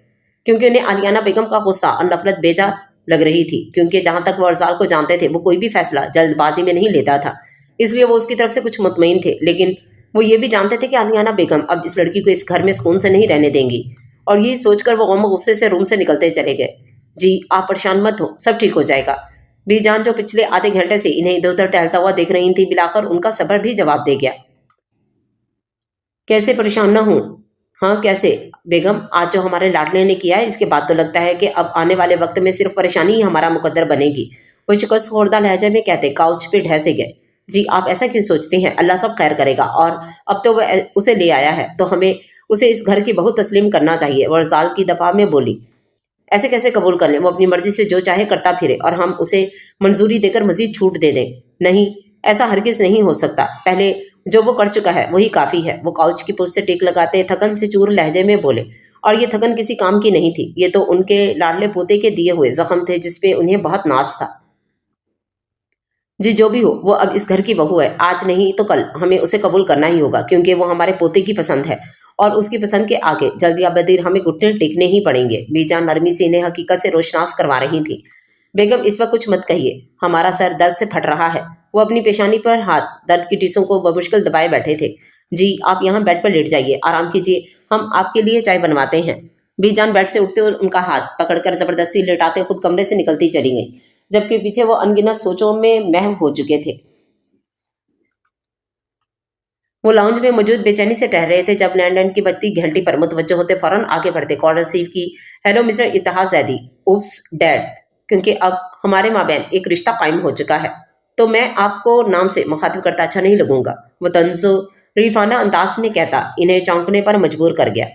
क्योंकि उन्हें आलियाना बेगम का गुस्सा और नफरत बेजा लग रही थी। क्योंकि जहां तक वो अरजाल को जानते थे, वो कोई भी फैसला जल्दबाजी में नहीं लेता था, इसलिए वो उसकी तरफ से कुछ मुतमईन थे। लेकिन वो ये भी जानते थे कि आलियाना बेगम अब इस लड़की को इस घर में सुकून से नहीं रहने देंगी, और यही सोचकर वो गम गुस्से से रूम से निकलते चले गए। जी आप परेशान मत हो, सब ठीक हो जाएगा। बीजान, जो पिछले आधे घंटे से इन्हें इधर उधर टहलता हुआ देख रही थी, बिलाकर उनका सब्र भी जवाब दे गया। कैसे परेशान ना हूँ? हाँ कैसे बेगम, आज जो हमारे लाडले ने किया है, इसके बाद तो लगता है कि अब आने वाले वक्त में सिर्फ परेशानी ही हमारा मुकद्दर बनेगी। वो शिकस्त खोरदा लहजे में कहते काउच पे ढह से गए। जी आप ऐसा क्यों सोचते हैं? अल्लाह सब खैर करेगा, और अब तो वह उसे ले आया है तो हमें उसे इस घर की बहू तस्लीम करना चाहिए। वर्जाल की दफा में बोली, ऐसे कैसे कबूल कर लें? वो अपनी मर्जी से जो चाहे करता फिरे और हम उसे मंजूरी देकर मजीद छूट दे दें? नहीं, ऐसा हरगिज नहीं हो सकता। पहले जो वो कर चुका है वही काफ़ी है। वो काउच की पुष्ट से टेक लगाते थकन से चूर लहजे में बोले, और ये थकन किसी काम की नहीं थी, ये तो उनके लाडले पोते के दिए हुए जख्म थे जिसपे उन्हें बहुत नाज था। जी जो भी हो, वो अब इस घर की बहू है। आज नहीं तो कल हमें उसे कबूल करना ही होगा, क्योंकि वो हमारे पोते की पसंद है, और उसकी पसंद के आगे जल्द या बदीर हमें घुटने टेकने ही पड़ेंगे। बीजान नरमी से इन्हें हकीकत से रोशनास करवा रही थी। बेगम इस वक्त कुछ मत कहिए, हमारा सर दर्द से फट रहा है। वो अपनी पेशानी पर हाथ दर्द की टीसों को बमुश्किल दबाए बैठे थे। जी आप यहाँ बेड पर लेट जाइए, आराम कीजिए, हम आपके लिए चाय बनवाते हैं। बीजान बेड से उठते और उनका हाथ पकड़कर जबरदस्ती लेटाते खुद कमरे से निकलती चली गई, जबकि पीछे वो अनगिनत सोचों में महव हो चुके थे। वो लाउंज में मौजूद बेचैनी से ठहर रहे थे जब लैंडलाइन की बत्ती घंटी पर मुतवज्जो होते फौरन आगे बढ़ते कॉल रिसीव की। हेलो मिस्टर इत्तेहाद जैदी, उप्स डैड, क्योंकि अब हमारे माबैन एक रिश्ता कायम हो चुका है, तो मैं आपको नाम से मुखातिब करता अच्छा नहीं लगूंगा। वो तंजो रीफाना अंदाज में कहता इन्हें चौंकने पर मजबूर कर गया।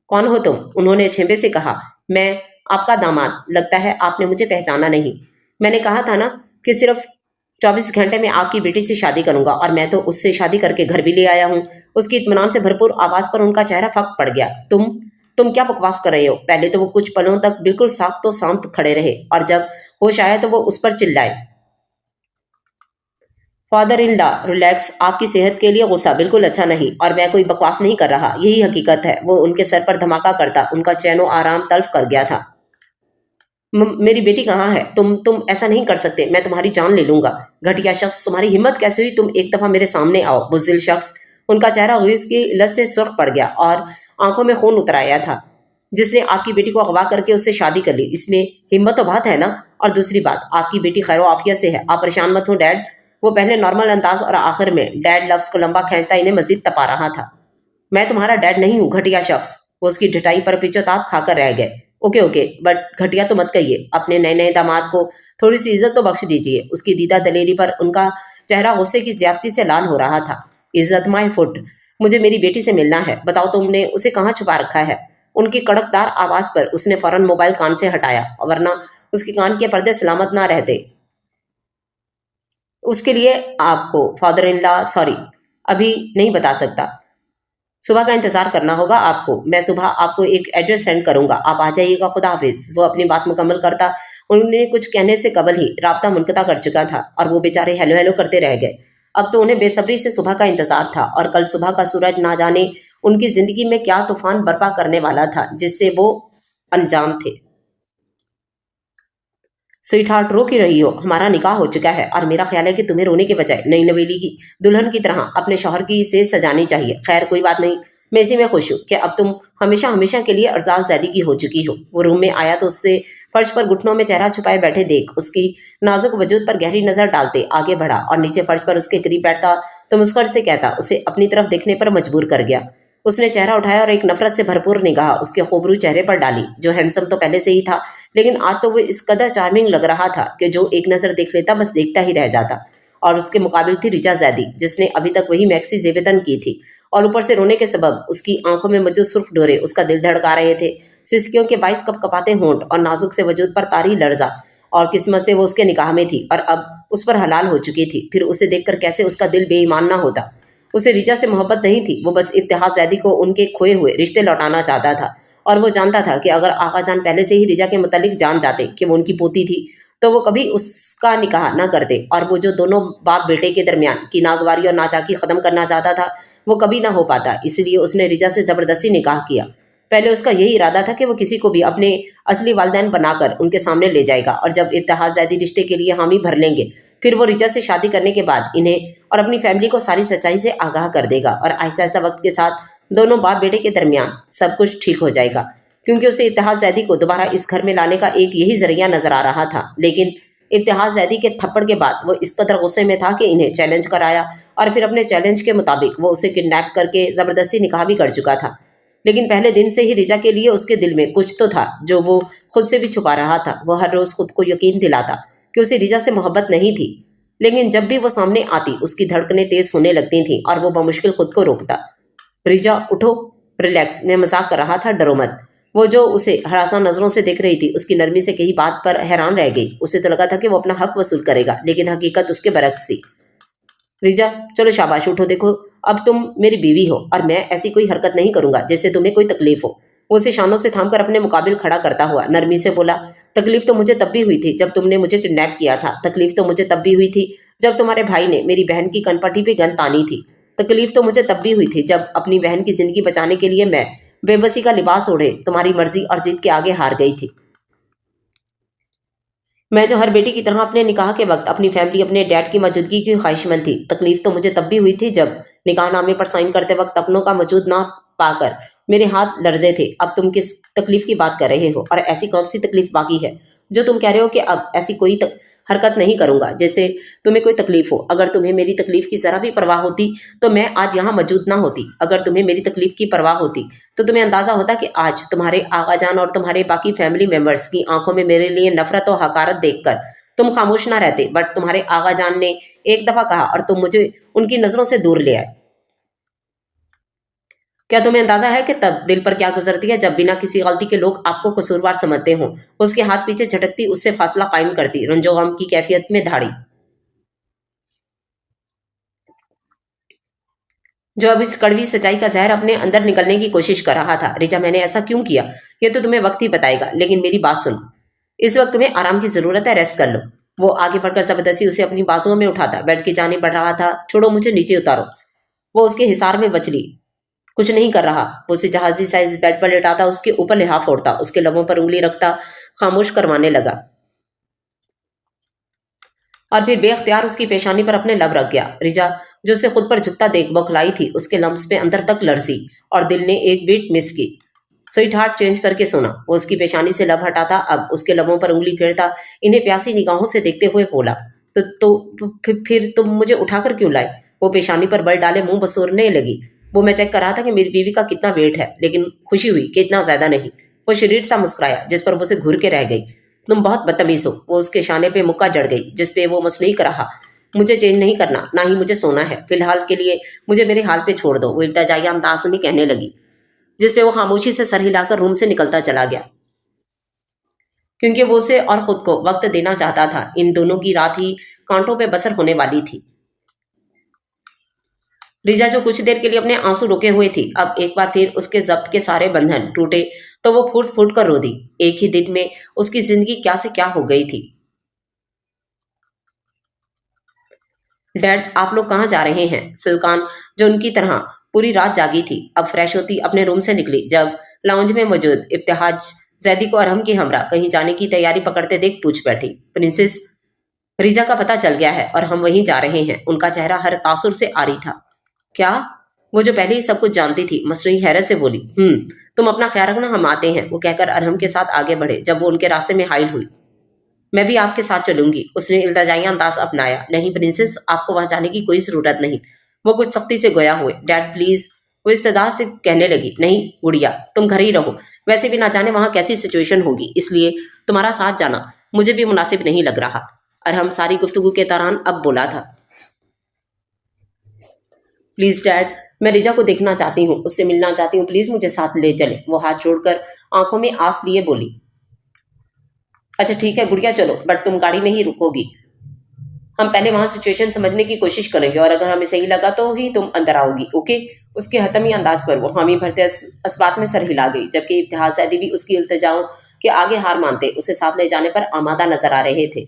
कौन हो तुम? उन्होंने छेंबे से कहा। मैं आपका दामाद। लगता है आपने मुझे पहचाना नहीं। मैंने कहा था ना कि सिर्फ 24 घंटे में आपकी बेटी से शादी करूंगा, और मैं तो उससे शादी करके घर भी ले आया हूँ। उसकी इत्मीनान से भरपूर आवाज पर उनका चेहरा फक पड़ गया। तुम क्या बकवास कर रहे हो? पहले तो वो कुछ पलों तक बिल्कुल साफ तो शांत खड़े रहे, और जब होश आया तो वो उस पर चिल्लाए। फादर इन लॉ रिलैक्स, आपकी सेहत के लिए गुस्सा बिल्कुल अच्छा नहीं, और मैं कोई बकवास नहीं कर रहा, यही हकीकत है। वो उनके सर पर धमाका करता उनका चैनो आराम तल्फ कर गया था। मेरी बेटी कहाँ है? तुम ऐसा नहीं कर सकते, मैं तुम्हारी जान ले लूंगा। घटिया शख्स, तुम्हारी हिम्मत कैसे हुई? तुम एक दफा मेरे सामने आओ। बुज़दिल शख्स, उनका चेहरा गीज की लत से सुर्ख पड़ गया और आंखों में खून उतर आया था। जिसने आपकी बेटी को अगवा करके उससे शादी कर ली, इसमें हिम्मत तो बात है ना? और दूसरी बात, आपकी बेटी खैर आफियत से है, आप परेशान मत हो डैड। वो पहले नॉर्मल अंदाज और आखिर में डैड लफ्ज को लंबा खींचता इन्हें मजीद तपा रहा था। मैं तुम्हारा डैड नहीं हूँ, घटिया शख्स। वो उसकी ढिठाई पर पिछोताप खाकर रह गए। ओके ओके, बट घटिया तो मत कहिए। अपने नए नए दामाद को थोड़ी सी इज्जत तो बख्श दीजिए। उसकी दीदा दलेरी पर उनका चेहरा गुस्से की ज्यादती से लाल हो रहा था। इज्जत माय फुट, मुझे मेरी बेटी से मिलना है। बताओ तुमने उसे कहाँ छुपा रखा है? उनकी कड़कदार आवाज पर उसने फौरन मोबाइल कान से हटाया, वरना उसके कान के पर्दे सलामत ना रहते। उसके लिए आपको फादर इन लॉ सॉरी अभी नहीं बता सकता। सुबह का इंतजार करना होगा आपको। मैं सुबह आपको एक एड्रेस सेंड करूंगा, आप आ जाइएगा। खुदा हाफिज। वो अपनी बात मुकम्मल करता उन्होंने कुछ कहने से कबल ही राब्ता मुनक़ता कर चुका था, और वो बेचारे हेलो हेलो करते रह गए। अब तो उन्हें बेसब्री से सुबह का इंतजार था, और कल सुबह का सूरज ना जाने उनकी जिंदगी में क्या तूफान बर्पा करने वाला था जिससे वो अनजान थे। स्वीट हार्ट, रो क्यों रही हो? हमारा निकाह हो चुका है, और मेरा ख्याल है कि तुम्हें रोने के बजाय नई नवेली की दुल्हन की तरह अपने शौहर की सेज सजानी चाहिए। खैर कोई बात नहीं, मैं इसी में खुश हूँ कि अब तुम हमेशा हमेशा के लिए अर्जाल ज़ैदी की हो चुकी हो। वो रूम में आया तो उससे फर्श पर घुटनों में चेहरा छुपाए बैठे देख उसकी नाजुक वजूद पर गहरी नजर डालते आगे बढ़ा और नीचे फर्श पर उसके करीब बैठता तो मुस्कुराहट से कहता, उसे अपनी तरफ देखने पर मजबूर कर गया। उसने चेहरा उठाया और एक नफरत से भरपूर निगाह उसके खूबरू चेहरे पर डाली, जो हैंडसम तो पहले से ही था, लेकिन आज तो वो इस कदर चार्मिंग लग रहा था कि जो एक नजर देख लेता बस देखता ही रह जाता। और उसके मुकाबिल थी रिचा जैदी, जिसने अभी तक वही मैक्सी जेबेदन की थी, और ऊपर से रोने के सबब उसकी आंखों में मौजूद सुर्ख डोरे उसका दिल धड़का रहे थे। सिसकियों के 22 कपकपाते होंठ और नाजुक से वजूद पर तारी लर्जा, और किस्मत से वो उसके निकाह में थी और अब उस पर हलाल हो चुकी थी। फिर उसे देखकर कैसे उसका दिल बेईमान ना होता। उसे रिचा से मोहब्बत नहीं थी, वो बस इब्तिहाज जैदी को उनके खोए हुए रिश्ते लौटाना चाहता था। और वो जानता था कि अगर आका जान पहले से ही रिचा के मुतालिक जान जाते कि वो उनकी पोती थी तो वो कभी उसका निकाह ना करते, और वो जो दोनों बाप बेटे के दरमियान की नागवारी और नाचाकी ख़त्म करना चाहता था वो कभी ना हो पाता। इसलिए उसने रिचा से ज़बरदस्ती निकाह किया। पहले उसका यही इरादा था कि वो किसी को भी अपने असली वालिदैन बनाकर उनके सामने ले जाएगा, और जब इब्तिहाज जैदी रिश्ते के लिए हामी भर लेंगे फिर वो रिचा से शादी करने के बाद इन्हें और अपनी फैमिली को सारी सच्चाई से आगाह कर देगा, और ऐसा ऐसा वक्त के साथ दोनों बाप बेटे के दरमियान सब कुछ ठीक हो जाएगा। क्योंकि उसे इब्तिहाज जैदी को दोबारा इस घर में लाने का एक यही जरिया नजर आ रहा था। लेकिन इब्तिहाज जैदी के थप्पड़ के बाद वो इस कदर गुस्से में था कि इन्हें चैलेंज कराया, और फिर अपने चैलेंज के मुताबिक वो उसे किडनैप करके ज़बरदस्ती निकाह भी कर चुका था। लेकिन पहले दिन से ही रिचा के लिए उसके दिल में कुछ तो था जो वो खुद से भी छुपा रहा था। वो हर रोज़ खुद को यकीन दिलाता कि उसे रिचा से मोहब्बत नहीं थी, लेकिन जब भी वो सामने आती उसकी धड़कनें तेज होने लगती थीं और वो बमुश्किल खुद को रोकता। रिचा उठो, रिलैक्स, मैं मजाक कर रहा था, डरो मत। वो जो उसे हरासा नजरों से देख रही थी उसकी नरमी से कहीं बात पर हैरान रह गई। उसे तो लगा था कि वो अपना हक वसूल करेगा, लेकिन हकीकत उसके बरक्स थी। रिचा, चलो शाबाश, उठो, देखो अब तुम मेरी बीवी हो और मैं ऐसी कोई हरकत नहीं करूंगा जिससे तुम्हें कोई तकलीफ हो। वो उसे शानों से थामकर अपने मुकाबिल खड़ा करता हुआ नरमी से बोला, तकलीफ तो मुझे तब भी हुई थी जब तुमने मुझे किडनैप किया था। तकलीफ तो मुझे तब भी हुई थी जब तुम्हारे भाई ने मेरी बहन की कनपटी पे गन तानी थी। तकलीफ तो मुझे तब भी हुई थी जब अपनी बहन की जिंदगी बचाने के लिए मैं बेबसी का लिबास ओढ़े तुम्हारी मर्जी और जिद के आगे हार गई थी। मैं जो हर बेटी की तरह अपने निकाह के वक्त अपनी फैमिली, अपने डैड की मौजूदगी की ख्वाहिशमंद थी। तकलीफ तो मुझे तब भी हुई थी जब निकाहनामे पर साइन करते वक्त अपनों का वजूद ना पाकर मेरे हाथ लर्जे थे। अब तुम किस तकलीफ की बात कर रहे हो, और ऐसी कौन सी तकलीफ बाकी है जो तुम कह रहे हो कि अब ऐसी कोई हरकत नहीं करूंगा जिससे तुम्हें कोई तकलीफ हो। अगर तुम्हें मेरी तकलीफ की जरा भी परवाह होती तो मैं आज यहाँ मौजूद ना होती। अगर तुम्हें मेरी तकलीफ की परवाह होती तो तुम्हें अंदाजा होता कि आज तुम्हारे आगा जान और तुम्हारे बाकी फैमिली मेंबर्स की आंखों में मेरे लिए नफरत और हकारत देखकर तुम खामोश ना रहते। बट तुम्हारे आगा जान ने एक दफा कहा और तुम मुझे उनकी नजरों से दूर ले आए। क्या तुम्हें अंदाजा है कि तब दिल पर क्या गुजरती है जब बिना किसी गलती के लोग आपको कसूरवार समझते हों। उसके हाथ पीछे झटकती उससे फासला कायम करती रंजो गम की कैफियत में धाड़ी, जो अब इस कड़वी सच्चाई का जहर अपने अंदर निकलने की कोशिश कर रहा था। रिचा, मैंने ऐसा क्यों किया ये तो तुम्हें वक्त ही बताएगा, लेकिन मेरी बात सुनो। इस वक्त तुम्हें आराम की जरूरत है, रेस्ट कर लो। वो आगे बढ़कर जबरदस्ती उसे अपनी बाजुओं में उठाता बेड की जाने बढ़ रहा था। छोड़ो मुझे, नीचे उतारो। वो उसके हिसार में बच ली। कुछ नहीं कर रहा। वो उसे जहाजी साइज बेड पर लेटाता, उसके ऊपर लिहाफ ओढ़ता, उसके लबों पर उंगली रखता, खामोश करवाने लगा, और फिर बेख्तियार उसकी पेशानी पर अपने लब रख गया। रिजा, जो उसे खुद पर झुकता देख बौखलाई थी, उसके लम्स पे अंदर तक लर्जी और दिल ने एक बीट मिस की। स्वीट हार्ट चेंज करके सुना। वो उसकी पेशानी से लब हटाता, अब उसके लबों पर उंगली फेरता, इन्हें प्यासी निगाहों से देखते हुए बोला, फिर तुम मुझे उठाकर क्यों लाए। वो पेशानी पर बल डाले मुंह बसोरने लगी। वो मैं चेक कर रहा था कि मेरी बीवी का कितना वेट है, लेकिन खुशी हुई कि इतना ज्यादा नहीं। वो शरीर सा मुस्कुराया जिस पर वो उसे घूर के रह गई। तुम बहुत बदतमीज हो। वो उसके शाने पे मुक्का जड़ गई जिस पे वो मसनूई कर रहा, मुझे चेंज नहीं करना, ना ही मुझे सोना है। फिलहाल के लिए मुझे मेरे हाल पे छोड़ दो, वो इल्तजाइया अंदाज में कहने लगी, जिस पे वो खामोशी से सर हिलाकर रूम से निकलता चला गया, क्योंकि वो उसे और खुद को वक्त देना चाहता था। इन दोनों की रात ही कांटों पे बसर होने वाली थी। रिजा, जो कुछ देर के लिए अपने आंसू रोके हुए थी, अब एक बार फिर उसके जब्त के सारे बंधन टूटे तो वो फूट फूट कर रो दी। एक ही दिन में उसकी जिंदगी क्या से क्या हो गई थी। डैड, आप लोग कहाँ जा रहे हैं। सिल्कान, जो उनकी तरह पूरी रात जागी थी, अब फ्रेश होती अपने रूम से निकली, जब लाउंज में मौजूद इब्तिहाज जैदी को अरहम की हमरा कहीं जाने की तैयारी पकड़ते देख पूछ बैठी, प्रिंसेस, रिजा का पता चल गया है और हम वहीं जा रहे हैं। उनका चेहरा हर तासुर से आरी था। क्या? वो जो पहले ही सब कुछ जानती थी मसनूई हैरत से बोली, تم اپنا خیال رکھنا، ہم آتے ہیں، وہ کہہ کر ارحم کے ساتھ آگے بڑھے۔ جب وہ ان کے راستے میں حائل ہوئی، میں بھی آپ کے ساتھ چلوں گی، اس نے التجائیہ انداز اپنایا۔ نہیں پرنسس، آپ کو وہاں جانے کی کوئی ضرورت نہیں، وہ کچھ سختی سے گویا ہوئے۔ ڈیڈ پلیز، وہ استدعا سے کہنے لگی۔ نہیں گڑیا، تم گھر ہی رہو، ویسے بھی نہ جانے وہاں کیسی سچویشن ہوگی، اس لیے تمہارا ساتھ جانا مجھے بھی مناسب نہیں لگ رہا۔ ارحم ساری گفتگو کے دوران اب بولا تھا، پلیز ڈیڈ، میں رجا کو دیکھنا چاہتی ہوں، اس سے ملنا چاہتی ہوں، پلیز مجھے ساتھ لے چلیں۔ وہ ہاتھ جوڑ کر آنکھوں میں آس لیے بولی، اچھا ٹھیک ہے گڑیا چلو، بٹ تم گاڑی میں ہی رکو گی، ہم پہلے وہاں سچویشن سمجھنے کی کوشش کریں گے، اور اگر ہمیں صحیح لگا تو ہی تم اندر آؤ گی، اوکے؟ اس کے حتمی انداز پر وہ حامی بھرتے اسبات میں سر ہلا گئی، جبکہ ابتہاج زیدی بھی اس کی التجاؤں کے آگے ہار مانتے اسے ساتھ لے جانے پر آمادہ نظر آ رہے تھے۔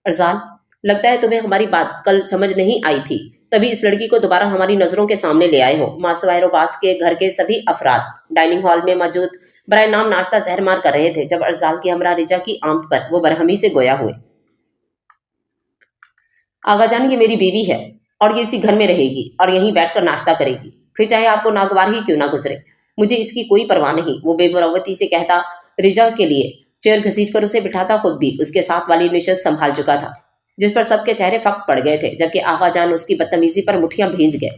ارزال، لگتا ہے تمہیں ہماری بات کل سمجھ نہیں آئی تھی، تبھی اس لڑکی کو دوبارہ ہماری نظروں کے سامنے لے آئے ہو۔ ماسوائے روباس کے گھر کے سبھی افراد ڈائننگ ہال میں موجود برائے نام ناشتہ زہر مار کر رہے تھے جب ارزال کی ہمراہ رجا کی آمد پر وہ برہمی سے گویا ہوئے۔ آغا جان، یہ میری بیوی ہے اور یہ اسی گھر میں رہے گی اور یہیں بیٹھ کر ناشتہ کرے گی، پھر چاہے آپ کو ناگوار ہی کیوں نہ گزرے، مجھے اس کی کوئی پرواہ نہیں، وہ بے مروتی سے کہتا رجا کے لیے چیئر گھسیٹ کر اسے بٹھاتا، خود بھی اس کے ساتھ والی نشست سنبھال چکا تھا، جس پر سب کے چہرے فق پڑ گئے تھے، جبکہ آغا جان اس کی بدتمیزی پر مٹھیاں بھینج گئے۔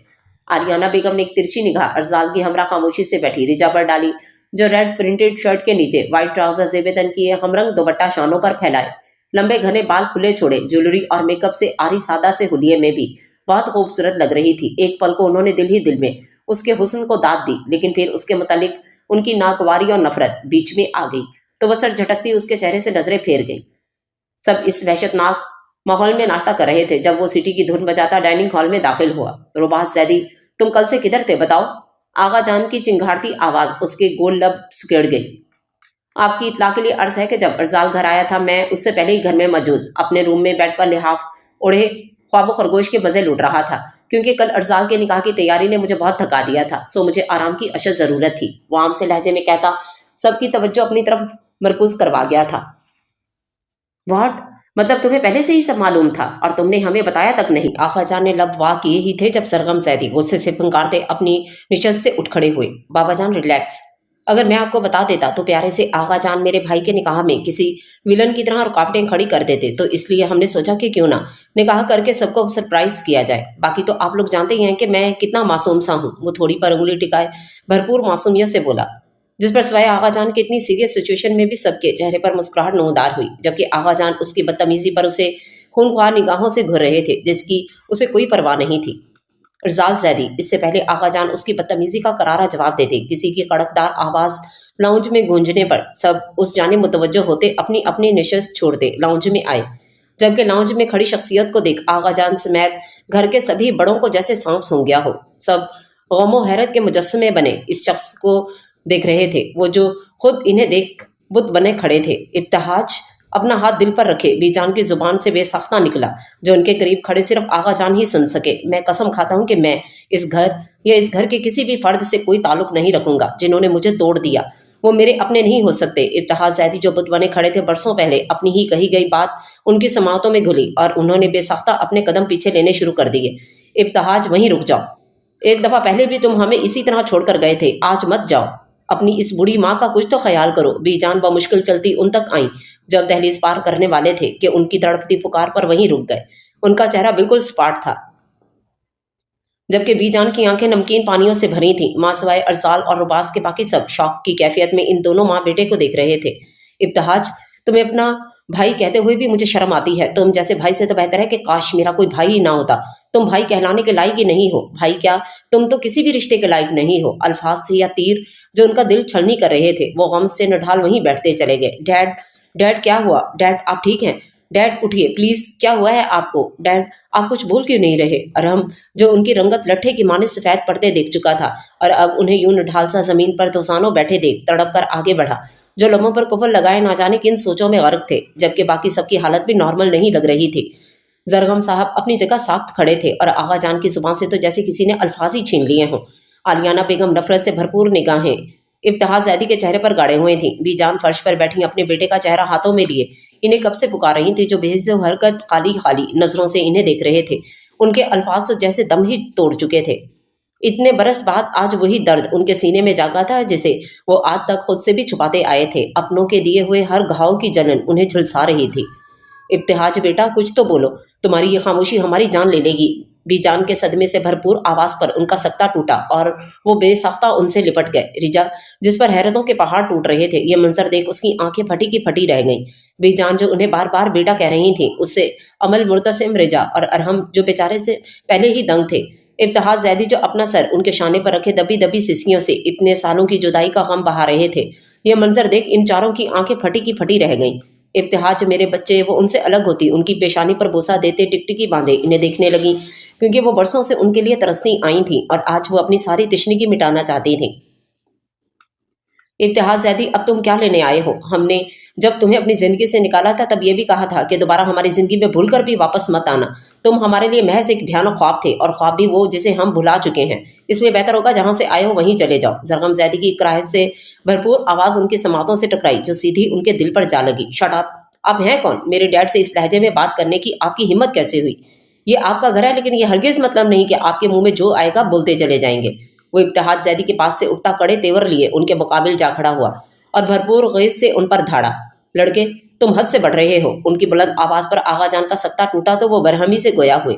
آریانہ بیگم نے ایک ترچھی نگاہ ارزال کی ہمراہ خاموشی سے بیٹھی رجا پر ڈالی، جو ریڈ پرنٹڈ شرٹ کے نیچے وائٹ ٹراؤزر زیب تن کیے، ہمرنگ دوپٹہ شانوں پر پھیلائے، لمبے گھنے بال کھلے چھوڑے، جولری اور میک اپ سے آری سادہ سے حلیے میں بھی بہت خوبصورت لگ رہی تھی۔ ایک پل کو انہوں نے دل ہی دل میں اس کے حسن کو داد دی، لیکن پھر اس کے متعلق ان کی ناگواری اور نفرت بیچ میں آ گئی تو وہ سر جھٹکتی اس کے چہرے سے نظریں پھیر گئی۔ سب اس وحشت ناک ماحول میں ناشتہ کر رہے تھے جب وہ سٹی کی دھن بجاتا ڈائننگ ہال میں داخل ہوا۔ روباس زیدی، تم کل سے کدھر تھے بتاؤ؟ آغا جان کی چنگھاڑتی آواز اس کے گول لب سکیڑ گئی۔ آپ کی اطلاع کے لیے عرض ہے کہ جب ارزال گھر آیا تھا میں اس سے پہلے ہی گھر میں موجود اپنے روم میں بیڈ پر لحاف اوڑھے خواب و خرگوش کے مزے لوٹ رہا تھا، کیونکہ کل ارزال کے نکاح کی تیاری نے مجھے بہت تھکا دیا تھا، سو مجھے آرام کی اشد ضرورت تھی۔ وہ عام سے لہجے میں کہتا سب کی توجہ اپنی طرف مرکوز کروا گیا تھا۔ واٹ؟ مطلب تمہیں پہلے سے ہی سب معلوم تھا اور تم نے ہمیں بتایا تک نہیں؟ آقا جان نے لب وا کیے ہی تھے جب سرغم زیدی غصے سے پھنکارتے اپنی نشست سے اٹھ کھڑے ہوئے۔ بابا جان ریلیکس، اگر میں آپ کو بتا دیتا تو پیارے سے آغا جان میرے بھائی کے نکاح میں کسی ویلن کی طرح رکاوٹیں کھڑی کر دیتے، تو اس لیے ہم نے سوچا کہ کیوں نہ نکاح کر کے سب کو سرپرائز کیا جائے۔ باقی تو آپ لوگ جانتے ہی ہیں کہ میں کتنا معصوم سا ہوں۔ وہ تھوڑی پر انگلی ٹکائے بھرپور معصومیت سے بولا، جس پر سوائے آغا جان کی اتنی سیریس سچویشن میں بھی سب کے چہرے پر مسکراہٹ نمودار ہوئی، جبکہ آغا جان اس کی بدتمیزی پر اسے خونخوار نگاہوں سے گھور رہے تھے جس کی اسے کوئی پرواہ نہیں تھی۔ ارزال زیدی، اس سے پہلے آغا جان اس کی بدتمیزی کا کرارا جواب دیتے، کسی کی کڑکدار آواز لاؤنج میں گونجنے پر سب اس جانب متوجہ ہوتے اپنی اپنی نشست چھوڑتے لاؤنج میں آئے، جبکہ لاؤنج میں کھڑی شخصیت کو دیکھ آغا جان سمیت گھر کے سبھی بڑوں کو جیسے سانپ سونگ گیا ہو۔ سب غم و حیرت کے مجسمے بنے اس شخص کو دیکھ رہے تھے، وہ جو خود انہیں دیکھ بت بنے کھڑے تھے۔ ابتہاج اپنا ہاتھ دل پر رکھے بی جان کی زبان سے بے ساختہ نکلا، جو ان کے قریب کھڑے صرف آغا جان ہی سن سکے، میں قسم کھاتا ہوں کہ میں اس گھر یا اس گھر کے کسی بھی فرد سے کوئی تعلق نہیں رکھوں گا۔ جنہوں نے مجھے توڑ دیا وہ میرے اپنے نہیں ہو سکتے۔ ابتہاج زیدی جو بت بنے کھڑے تھے برسوں پہلے اپنی ہی کہی گئی بات ان کی سماعتوں میں گھلی اور انہوں نے بے ساختہ اپنے قدم پیچھے لینے شروع کر دیے۔ ابتہاج وہیں رک جاؤ، ایک دفعہ پہلے بھی تم ہمیں اسی طرح چھوڑ کر گئے تھے، آج مت جاؤ، اپنی اس بوڑھی ماں کا کچھ تو خیال کرو۔ بی جان بمشکل چلتی ان تک آئیں، جب دہلیز پار کرنے والے تھے کہ ان کی تڑپتی پکار پر وہیں رک گئے۔ ان کا چہرہ بالکل سپاٹ تھا، جبکہ بی جان کی آنکھیں نمکین پانیوں سے بھری تھیں۔ ماں سوائے ارسال اور رباس کے باقی سب شوق کی کیفیت میں ان دونوں ماں بیٹے کو دیکھ رہے تھے۔ ابتہاج، تمہیں اپنا بھائی کہتے ہوئے بھی مجھے شرم آتی ہے، تم جیسے بھائی سے تو بہتر ہے کہ کاش میرا کوئی بھائی ہی نہ ہوتا، تم بھائی کہلانے کے لائق ہی نہیں ہو۔ بھائی کیا، تم تو کسی بھی رشتے کے لائق نہیں ہو۔ الفاظ تھے یا تیر جو ان کا دل چھلنی کر رہے تھے، وہ غم سے نڈھال وہیں بیٹھتے چلے گئے۔ ڈیڈ، ڈیڈ کیا ہوا؟ ڈیڈ آپ ٹھیک ہیں؟ ڈیڈ اٹھیے پلیز، کیا ہوا ہے آپ کو؟ ڈیڈ آپ کچھ بول کیوں نہیں رہے؟ ارحم، جو ان کی رنگت لٹھے کی مانند سفید پڑتے دیکھ چکا تھا اور اب انہیں یوں نڈھال سا زمین پر دوسانوں بیٹھے دیکھ تڑپ کر آگے بڑھا، جو لبوں پر کفل لگائے نہ جانے کن سوچوں میں غرق تھے، جبکہ باقی سب کی حالت بھی نارمل نہیں لگ رہی تھی۔ زرغم صاحب اپنی جگہ ساکت کھڑے تھے اور آغا جان کی زبان سے تو جیسے کسی نے الفاظ ہی چھین لیے ہوں۔ آلیانہ بیگم نفرت سے بھرپور نگاہیں ابتہاج زیدی کے چہرے پر گاڑے ہوئے تھیں۔ بی جان فرش پر بیٹھی اپنے بیٹے کا چہرہ ہاتھوں میں لیے انہیں کب سے پکار رہی تھی، جو بے حس و حرکت خالی خالی نظروں سے انہیں دیکھ رہے تھے۔ ان کے الفاظ تو جیسے دم ہی توڑ چکے تھے۔ इतने बरस बाद आज वही दर्द उनके सीने में जागा था जिसे वो आज तक खुद से भी छुपाते आए थे। अपनों के दिए हुए हर घाव की जलन उन्हें झुलसा रही थी। इब्तिहाज बेटा, कुछ तो बोलो, तुम्हारी ये खामोशी हमारी जान ले लेगी। बीजान के सदमे से भरपूर आवाज पर उनका सकता टूटा और वो बेसाख्ता उनसे लिपट गए। रिजा, जिस पर हैरतों के पहाड़ टूट रहे थे, ये मंजर देख उसकी आंखें फटी की फटी रह गईं। बीजान जो उन्हें बार बार बेटा कह रही थी, उससे अमल, मुर्तसिम, रिजा और अरहम जो बेचारे से पहले ही दंग थे, इब्तिहाज जैदी जो अपना सर उनके शाने पर रखे दबी दबी सिसकियों से इतने सालों की जुदाई का गम बहा रहे थे, ये मंजर देख इन चारों की आंखें फटी की फटी रह गईं। इब्तिहाज मेरे बच्चे, वो उनसे अलग होती, उनकी पेशानी पर बोसा देते टिकटिकी बांधे इन्हें देखने लगी, क्योंकि वो बरसों से उनके लिए तरसती आई थी और आज वो अपनी सारी तिश्नगी मिटाना चाहती थी। इब्तिहाज जैदी, अब तुम क्या लेने आए हो? हमने जब तुम्हें अपनी जिंदगी से निकाला था तब ये भी कहा था कि दोबारा हमारी जिंदगी में भूल कर भी वापस मत आना। तुम हमारे लिए महज एक भयानक ख्वाब थे, और ख्वाब भी वो जिसे हम भुला चुके हैं। इसलिए बेहतर होगा जहां से आए हो वहीं चले जाओ। जरगम जैदी की कराहत से भरपूर आवाज उनकी समातों से टकराई जो सीधी उनके दिल पर जा लगी। Shut up! आप हैं कौन? मेरे डैड से इस लहजे में बात करने की आपकी हिम्मत कैसे हुई? ये आपका घर है, लेकिन ये हरगिज मतलब नहीं कि आपके मुंह में जो आएगा बोलते चले जाएंगे। वो इब्तिहाज जैदी के पास से उठता कड़े तेवर लिए उनके मुकाबिल जा खड़ा हुआ और भरपूर गैस से उन पर धाड़ा। लड़के, तुम हद से बढ़ रहे हो। उनकी बुलंद आवाज पर आगा जान का सकता टूटा तो वो बरहमी से गोया हुए।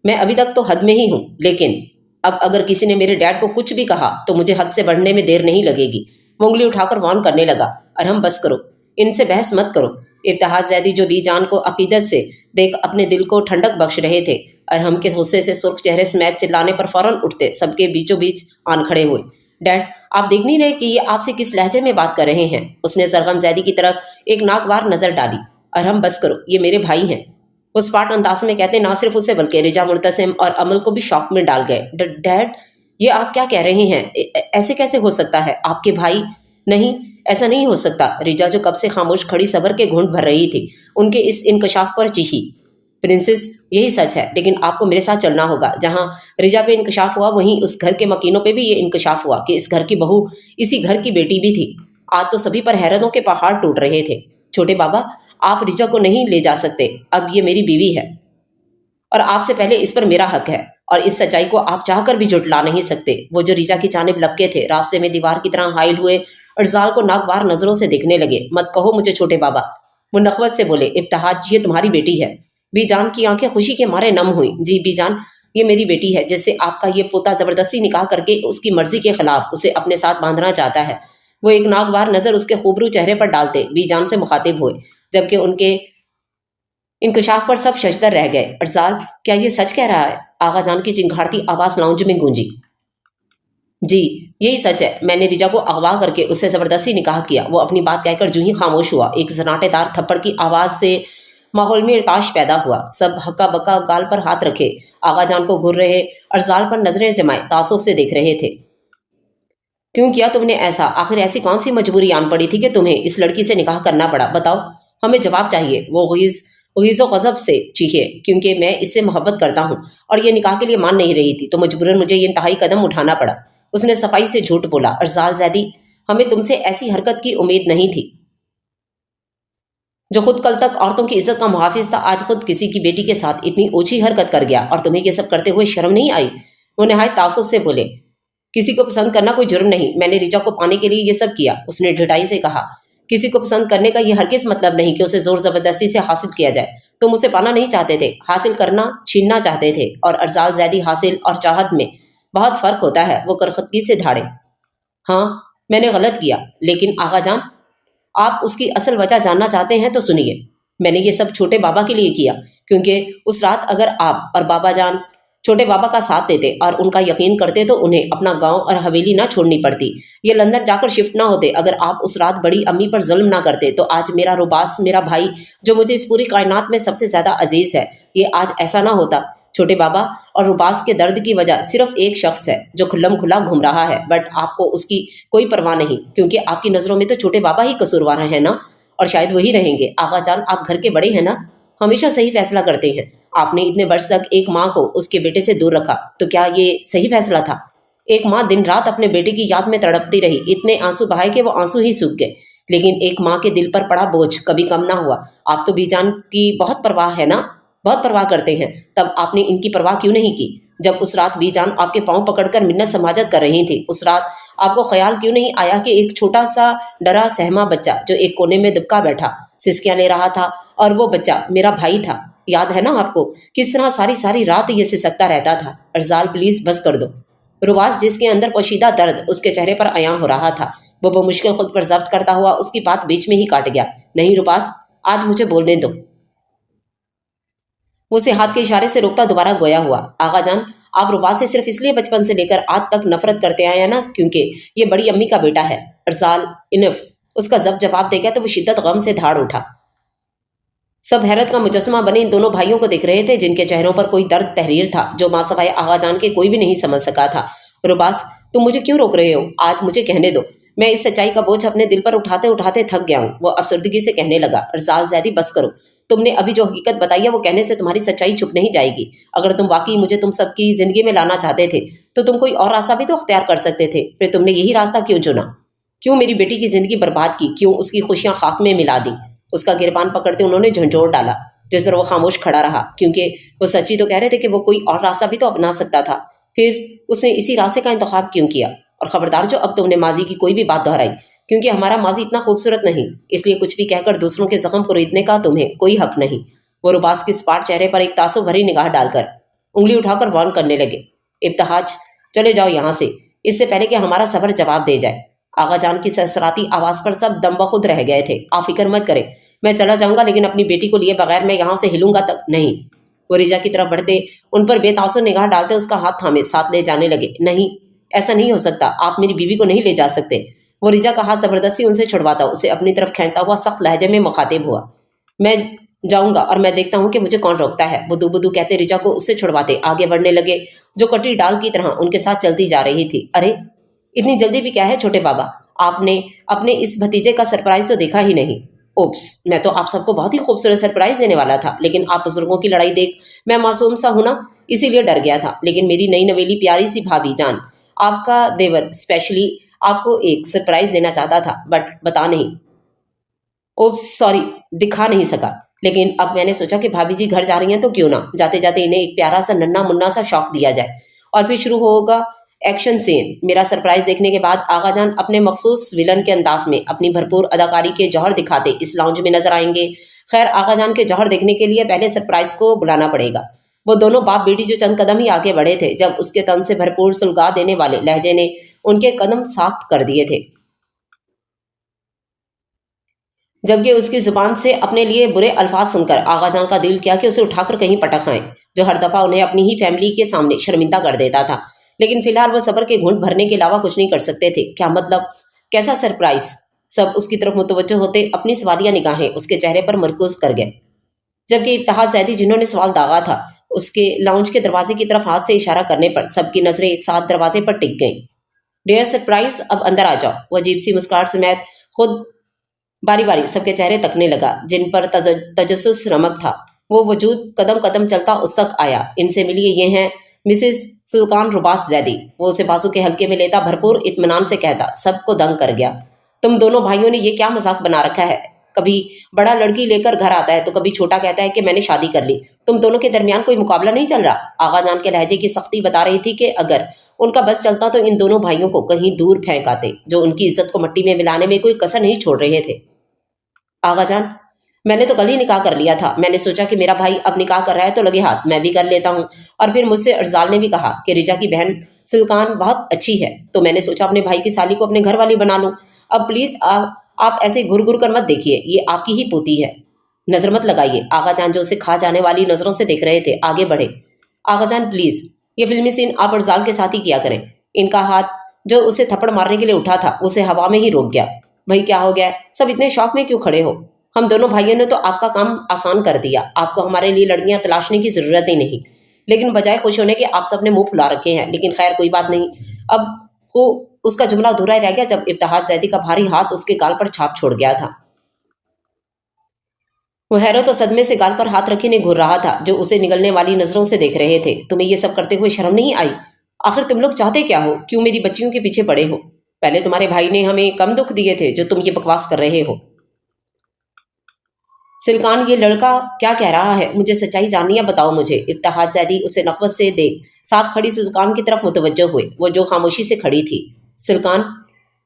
मैं अभी तक तो हद में ही हूं, लेकिन अब अगर किसी ने मेरे डैड को कुछ भी कहा तो मुझे हद से बढ़ने में देर नहीं लगेगी। वो उंगली उठाकर वार्न करने लगा। अरहम, बस करो, इनसे बहस मत करो। इब्तिहाज जैदी जो बीजान को अकीदत से देख अपने दिल को ठंडक बख्श रहे थे, अरहम के गुस्से से सुर्ख चेहरे समेत चिल्लाने पर फौरन उठते सबके बीचों बीच आन खड़े हुए। डैड, आप देख नहीं रहे कि ये आपसे किस लहजे में बात कर रहे हैं? उसने जरगम जैदी की तरफ एक नागवार नजर डाली। अरहम, बस करो, ये मेरे भाई हैं। उस पाट अंदाज में कहते ना सिर्फ उसे बल्कि रिजा, मुर्तसिम और अमल को भी शौक में डाल गए। डैड, ये आप क्या कह रहे हैं? ऐसे कैसे हो सकता है? आपके भाई? नहीं, ऐसा नहीं हो सकता। रिजा जो कब से खामोश खड़ी सबर के घूंट भर रही थी, उनके इस इंकशाफ पर चीखी। प्रिंसेस, यही सच है, लेकिन आपको मेरे साथ चलना होगा। जहां रिजा पे इंकशाफ हुआ वहीं उस घर के मकीनों पे भी ये इंकशाफ हुआ कि इस घर की बहू इसी घर की बेटी भी थी। आज तो सभी पर हैरतों के पहाड़ टूट रहे थे। छोटे बाबा, आप रिजा को नहीं ले जा सकते। अब ये मेरी बीवी है और आपसे पहले इस पर मेरा हक है, और इस सच्चाई को आप चाहकर भी झुठला नहीं सकते। वो जो रिजा की जानिब लपके थे, रास्ते में दीवार की तरह हाइल हुए, अर्जाल को नागवार नजरों से देखने लगे। मत कहो मुझे छोटे बाबा, वो नखवत से बोले। इब्तिहाज, ये तुम्हारी बेटी है। बीजान की आंखें खुशी के मारे नम हुई। जी बीजान, ये मेरी बेटी है, जिससे आपका ये पोता जबरदस्ती निकाह करके उसकी मर्जी के खिलाफ उसे अपने साथ बांधना चाहता है। वो एक नागवार नजर उसके खूबरू चेहरे पर डालते बीजान से मुखातिब हुए, जबकि उनके इंकशाफ पर सब शशदर रह गए। अर्जाल, क्या ये सच कह रहा है? आगा जान की चिंगारती आवाज लाउंज में गूंजी। जी, यही सच है। मैंने रिजा को अगवा करके उससे जबरदस्ती निकाह किया। वो अपनी बात कहकर जूं ही खामोश हुआ, एक सन्नाटेदार थप्पड़ की आवाज से माहौल में इर्ताश पैदा हुआ। सब हक्का बक्का गाल पर हाथ रखे आगा जान को घूर रहे अर्जाल पर नजरें जमाए तासुफ से देख रहे थे। क्यों किया तुमने ऐसा? आखिर ऐसी कौन सी मजबूरी आन पड़ी थी कि तुम्हें इस लड़की से निकाह करना पड़ा? बताओ, हमें जवाब चाहिए। वो गीज़ो गज़ब से चीखे, क्योंकि मैं इससे मोहब्बत करता हूँ और ये निकाह के लिए मान नहीं रही थी, तो मजबूरन मुझे ये इंतहाई कदम उठाना पड़ा। उसने सफाई से झूठ बोला। अर्जाल जैदी, हमें तुमसे ऐसी हरकत की उम्मीद नहीं थी। जो खुद कल तक औरतों की इज्जत का मुहाफिज था, आज खुद किसी की बेटी के साथ इतनी ओछी हरकत कर गया, और तुम्हें ये सब करते हुए शर्म नहीं आई? वो नहायत तासुब से बोले। किसी को पसंद करना कोई जुर्म नहीं। मैंने रिजा को पाने के लिए ये सब किया। उसने ढिठाई से कहा। किसी को पसंद करने का यह हरगिज मतलब नहीं कि उसे जोर जबरदस्ती से हासिल किया जाए। तुम उसे पाना नहीं चाहते थे, हासिल करना, छीनना चाहते थे। और अर्जाल जैदी, हासिल और चाहत में बहुत फर्क होता है। वो करखतगी से धाड़े। हाँ, मैंने गलत किया, लेकिन आगा जान, आप उसकी असल वजह जानना चाहते हैं तो सुनिए। मैंने ये सब छोटे बाबा के लिए किया, क्योंकि उस रात अगर आप और बाबा जान छोटे बाबा का साथ देते और उनका यकीन करते तो उन्हें अपना गांव और हवेली ना छोड़नी पड़ती, ये लंदन जाकर शिफ्ट ना होते। अगर आप उस रात बड़ी अम्मी पर जुल्म ना करते तो आज मेरा रुबास, मेरा भाई, जो मुझे इस पूरी कायनात में सबसे ज्यादा अजीज है, ये आज ऐसा ना होता। छोटे बाबा और रुबास के दर्द की वजह सिर्फ एक शख्स है जो खुल्लम खुला घूम रहा है, बट आपको उसकी कोई परवाह नहीं, क्योंकि आपकी नजरों में तो छोटे बाबा ही कसूरवार है ना, और शायद वही रहेंगे। आगा जान, आप घर के बड़े हैं ना, हमेशा सही फैसला करते हैं। आपने इतने वर्ष तक एक माँ को उसके बेटे से दूर रखा, तो क्या ये सही फैसला था? एक माँ दिन रात अपने बेटे की याद में तड़पती रही, इतने आंसू बहाए कि वो आंसू ही सूख गए, लेकिन एक माँ के दिल पर पड़ा बोझ कभी कम ना हुआ। आप तो बीजान की बहुत परवाह है ना, बहुत परवाह करते हैं, तब आपने इनकी परवाह क्यों नहीं की? جب اس رات بی جان آپ کے پاؤں پکڑ کر منت سماجت کر رہی تھی، اس رات آپ کو خیال کیوں نہیں آیا کہ ایک چھوٹا سا ڈرا سہما بچہ جو ایک کونے میں دبکا بیٹھا سسکیاں لے رہا تھا، اور وہ بچہ میرا بھائی تھا؟ یاد ہے نا آپ کو کس طرح ساری ساری رات یہ سسکتا رہتا تھا؟ ارزال پلیز بس کر دو۔ رواس جس کے اندر پوشیدہ درد اس کے چہرے پر عیاں ہو رہا تھا، وہ بمشکل خود پر ضبط کرتا ہوا اس کی بات بیچ میں ہی کاٹ گیا۔ نہیں رواس، آج مجھے بولنے دو۔ وہ اسے ہاتھ کے اشارے سے روکتا دوبارہ گویا ہوا۔ آغا جان، آپ رواس سے صرف اس لیے بچپن سے لے کر آج تک نفرت کرتے آئے ہیں نا کیونکہ یہ بڑی امی کا بیٹا ہے۔ ارزال انف اس کا ضبط جواب دے گیا تو وہ شدت غم سے دھاڑ اٹھا۔ سب حیرت کا مجسمہ بنے ان دونوں بھائیوں کو دیکھ رہے تھے جن کے چہروں پر کوئی درد تحریر تھا جو ماں سوائے آغا جان کے کوئی بھی نہیں سمجھ سکا تھا۔ رباس، تم مجھے کیوں روک رہے ہو؟ آج مجھے کہنے دو۔ میں اس سچائی کا بوجھ اپنے دل پر اٹھاتے اٹھاتے تھک گیا ہوں۔ وہ افسردگی سے کہنے لگا۔ ارزال زیدی بس کرو، تم نے ابھی جو حقیقت بتائی ہے وہ کہنے سے تمہاری سچائی چھپ نہیں جائے گی۔ اگر تم واقعی مجھے تم سب کی زندگی میں لانا چاہتے تھے تو تم کوئی اور راستہ بھی تو اختیار کر سکتے تھے، پھر تم نے یہی راستہ کیوں چنا؟ کیوں میری بیٹی کی زندگی برباد کی؟ کیوں اس کی خوشیاں خاک میں ملا دی؟ اس کا گربان پکڑتے انہوں نے جھنجھوڑ ڈالا، جس پر وہ خاموش کھڑا رہا، کیونکہ وہ سچی تو کہہ رہے تھے کہ وہ کوئی اور راستہ بھی تو اپنا سکتا تھا۔ پھر اس نے اسی راستے کا انتخاب کیوں کیا؟ اور خبردار جو اب تم نے ماضی کی کوئی بھی بات دہرائی، کیونکہ ہمارا ماضی اتنا خوبصورت نہیں، اس لیے کچھ بھی کہہ کر دوسروں کے زخم کو ریتنے کا تمہیں کوئی حق نہیں۔ وہ رباس کے اسپاٹ چہرے پر ایک تعصب بھری نگاہ ڈال کر انگلی اٹھا کر وارن کرنے لگے۔ ابتہاج، چلے جاؤ یہاں سے، اس سے پہلے کہ ہمارا صبر جواب دے جائے۔ آغا جان کی سرسراتی آواز پر سب دم بخود رہ گئے تھے۔ آپ فکر مت کریں، میں چلا جاؤں گا لیکن اپنی بیٹی کو لیے بغیر میں یہاں سے ہلوں گا تک نہیں۔ وہ ریجا کی طرف بڑھتے ان پر بے تاثر نگاہ ڈالتے اس کا ہاتھ تھامے ساتھ لے جانے لگے۔ نہیں، ایسا نہیں ہو سکتا، آپ میری بیوی کو نہیں لے جا سکتے۔ وہ ریجا کا ہاتھ زبردستی ان سے چھڑواتا اسے اپنی طرف کھینچتا ہوا سخت لہجے میں مخاطب ہوا۔ میں جاؤں گا اور میں دیکھتا ہوں کہ مجھے کون روکتا ہے۔ بدو بدو کہتے ریجا کو اس سے چھڑواتے آگے بڑھنے لگے جو کٹی ڈال کی طرح ان کے ساتھ چلتی جا رہی تھی۔ ارے اتنی جلدی بھی کیا ہے چھوٹے بابا، آپ نے اپنے اس بھتیجے کا سرپرائز تو دیکھا ہی نہیں۔ اوپس، میں تو آپ سب کو بہت ہی خوبصورت سرپرائز دینے والا تھا، لیکن آپ بزرگوں کی لڑائی دیکھ میں معصوم سا ہوں نا، اسی لیے ڈر گیا تھا۔ لیکن میری نئی نویلی پیاری سی بھابھی جان، آپ کا دیور اسپیشلی آپ کو ایک سرپرائز دینا چاہتا تھا، بٹ بتا نہیں، اوپس سوری، دکھا نہیں سکا۔ لیکن اب میں نے سوچا کہ بھابھی جی گھر جا رہی ہیں تو کیوں نہ جاتے جاتے انہیں ایک پیارا سا ننا منا سا شوق دیا جائے، اور پھر شروع ہوگا ایکشن سین۔ میرا سرپرائز دیکھنے کے بعد آغا جان اپنے مخصوص ولن کے انداز میں اپنی بھرپور اداکاری کے جوہر دکھاتے اس لاؤنج میں نظر آئیں گے۔ خیر، آغا جان کے جوہر دیکھنے کے لیے پہلے سرپرائز کو بلانا پڑے گا۔ وہ دونوں باپ بیٹی جو چند قدم ہی آگے بڑھے تھے جب اس کے تن سے بھرپور سلگا دینے والے لہجے نے ان کے قدم ساخت کر دیے تھے، جبکہ اس کی زبان سے اپنے لیے برے الفاظ سن کر آغا جان کا دل کیا کہ اسے اٹھا کر کہیں پٹک آئیں، جو ہر دفعہ انہیں اپنی ہی فیملی کے سامنے شرمندہ کر دیتا تھا۔ لیکن فی الحال وہ صبر کے گھونٹ بھرنے کے علاوہ کچھ نہیں کر سکتے تھے۔ کیا مطلب؟ کیسا سرپرائز؟ سب اس کی طرف متوجہ ہوتے اپنی سوالیہ نگاہیں اس کے چہرے پر مرکوز کر گئے، جبکہ ابتہاج زیدی جنہوں نے سوال داغا تھا اس کے لاؤنج کے دروازے کی طرف ہاتھ سے اشارہ کرنے پر سب کی نظریں ایک ساتھ دروازے پر ٹک گئیں۔ ڈیئر سرپرائز، اب اندر آ جاؤ۔ وہ عجیب سی مسکراہٹ سمیت خود باری باری سب کے چہرے تکنے لگا جن پر تجسس رمک تھا۔ وہ وجود قدم قدم چلتا اس تک آیا۔ ان سے ملیے، یہ ہیں مسز سلطان رباس زیدی۔ وہ اسے بازو کے حلقے میں لیتا بھرپور اطمینان سے کہتا، سب کو دنگ کر گیا۔ تم دونوں بھائیوں نے یہ کیا مذاق بنا رکھا ہے؟ کبھی بڑا لڑکی لے کر گھر آتا ہے تو کبھی چھوٹا کہتا ہے کہ میں نے شادی کر لی۔ تم دونوں کے درمیان کوئی مقابلہ نہیں چل رہا؟ آغا جان کے لہجے کی سختی بتا رہی تھی کہ اگر ان کا بس چلتا تو ان دونوں بھائیوں کو کہیں دور پھینک آتے، جو ان کی عزت کو مٹی میں ملانے میں کوئی کسر نہیں چھوڑ رہے تھے۔ آغا جان، میں نے تو کل ہی نکاح کر لیا تھا۔ میں نے سوچا کہ میرا بھائی اب نکاح کر رہا ہے تو لگے ہاتھ میں بھی کر لیتا ہوں، اور پھر مجھ سے ارزال نے بھی کہا کہ ریجا کی بہن سلکان بہت اچھی ہے، تو میں نے سوچا اپنے بھائی کی سالی کو اپنے گھر والی بنا لوں۔ اب پلیز آپ ایسے گھر گھر کر مت دیکھیے، یہ آپ کی ہی پوتی ہے، نظر مت لگائیے۔ آغا جان جو اسے کھا جانے والی نظروں سے دیکھ رہے تھے آگے بڑھے۔ آغا جان پلیز، یہ فلمی سین آپ ارزال کے ساتھ ہی کیا کریں۔ ان کا ہاتھ جو اسے تھپڑ مارنے کے لیے اٹھا تھا اسے ہوا میں ہی روک گیا۔ بھائی کیا ہو گیا؟ سب اتنے شوق میں کیوں کھڑے ہو؟ ہم دونوں بھائیوں نے تو آپ کا کام آسان کر دیا، آپ کو ہمارے لیے لڑکیاں تلاشنے کی ضرورت ہی نہیں۔ لیکن بجائے خوش ہونے کے آپ سب نے منہ پھلا رکھے ہیں۔ لیکن خیر کوئی بات نہیں۔ اب اس کا جملہ ادھورا ہی رہ گیا جب ابتہاج زیدی کا بھاری ہاتھ اس کے گال پر چھاپ چھوڑ گیا تھا۔ وہ حیرت و صدمے سے گال پر ہاتھ رکھے نے گھور رہا تھا جو اسے نگلنے والی نظروں سے دیکھ رہے تھے۔ تمہیں یہ سب کرتے ہوئے شرم نہیں آئی؟ آخر تم لوگ چاہتے کیا ہو؟ کیوں میری بچیوں کے پیچھے پڑے ہو؟ پہلے تمہارے بھائی نے ہمیں کم دکھ دیے تھے جو تم یہ بکواس کر رہے ہو۔ सिलकान, ये लड़का क्या कह रहा है? मुझे सच्चाई जाननी है, बताओ मुझे। इब्तिहाज ज़ैदी उसे नफ़रत से देख साथ खड़ी सिलकान की तरफ मुतवज्जो हुए, वो जो खामोशी से खड़ी थी। सिलकान,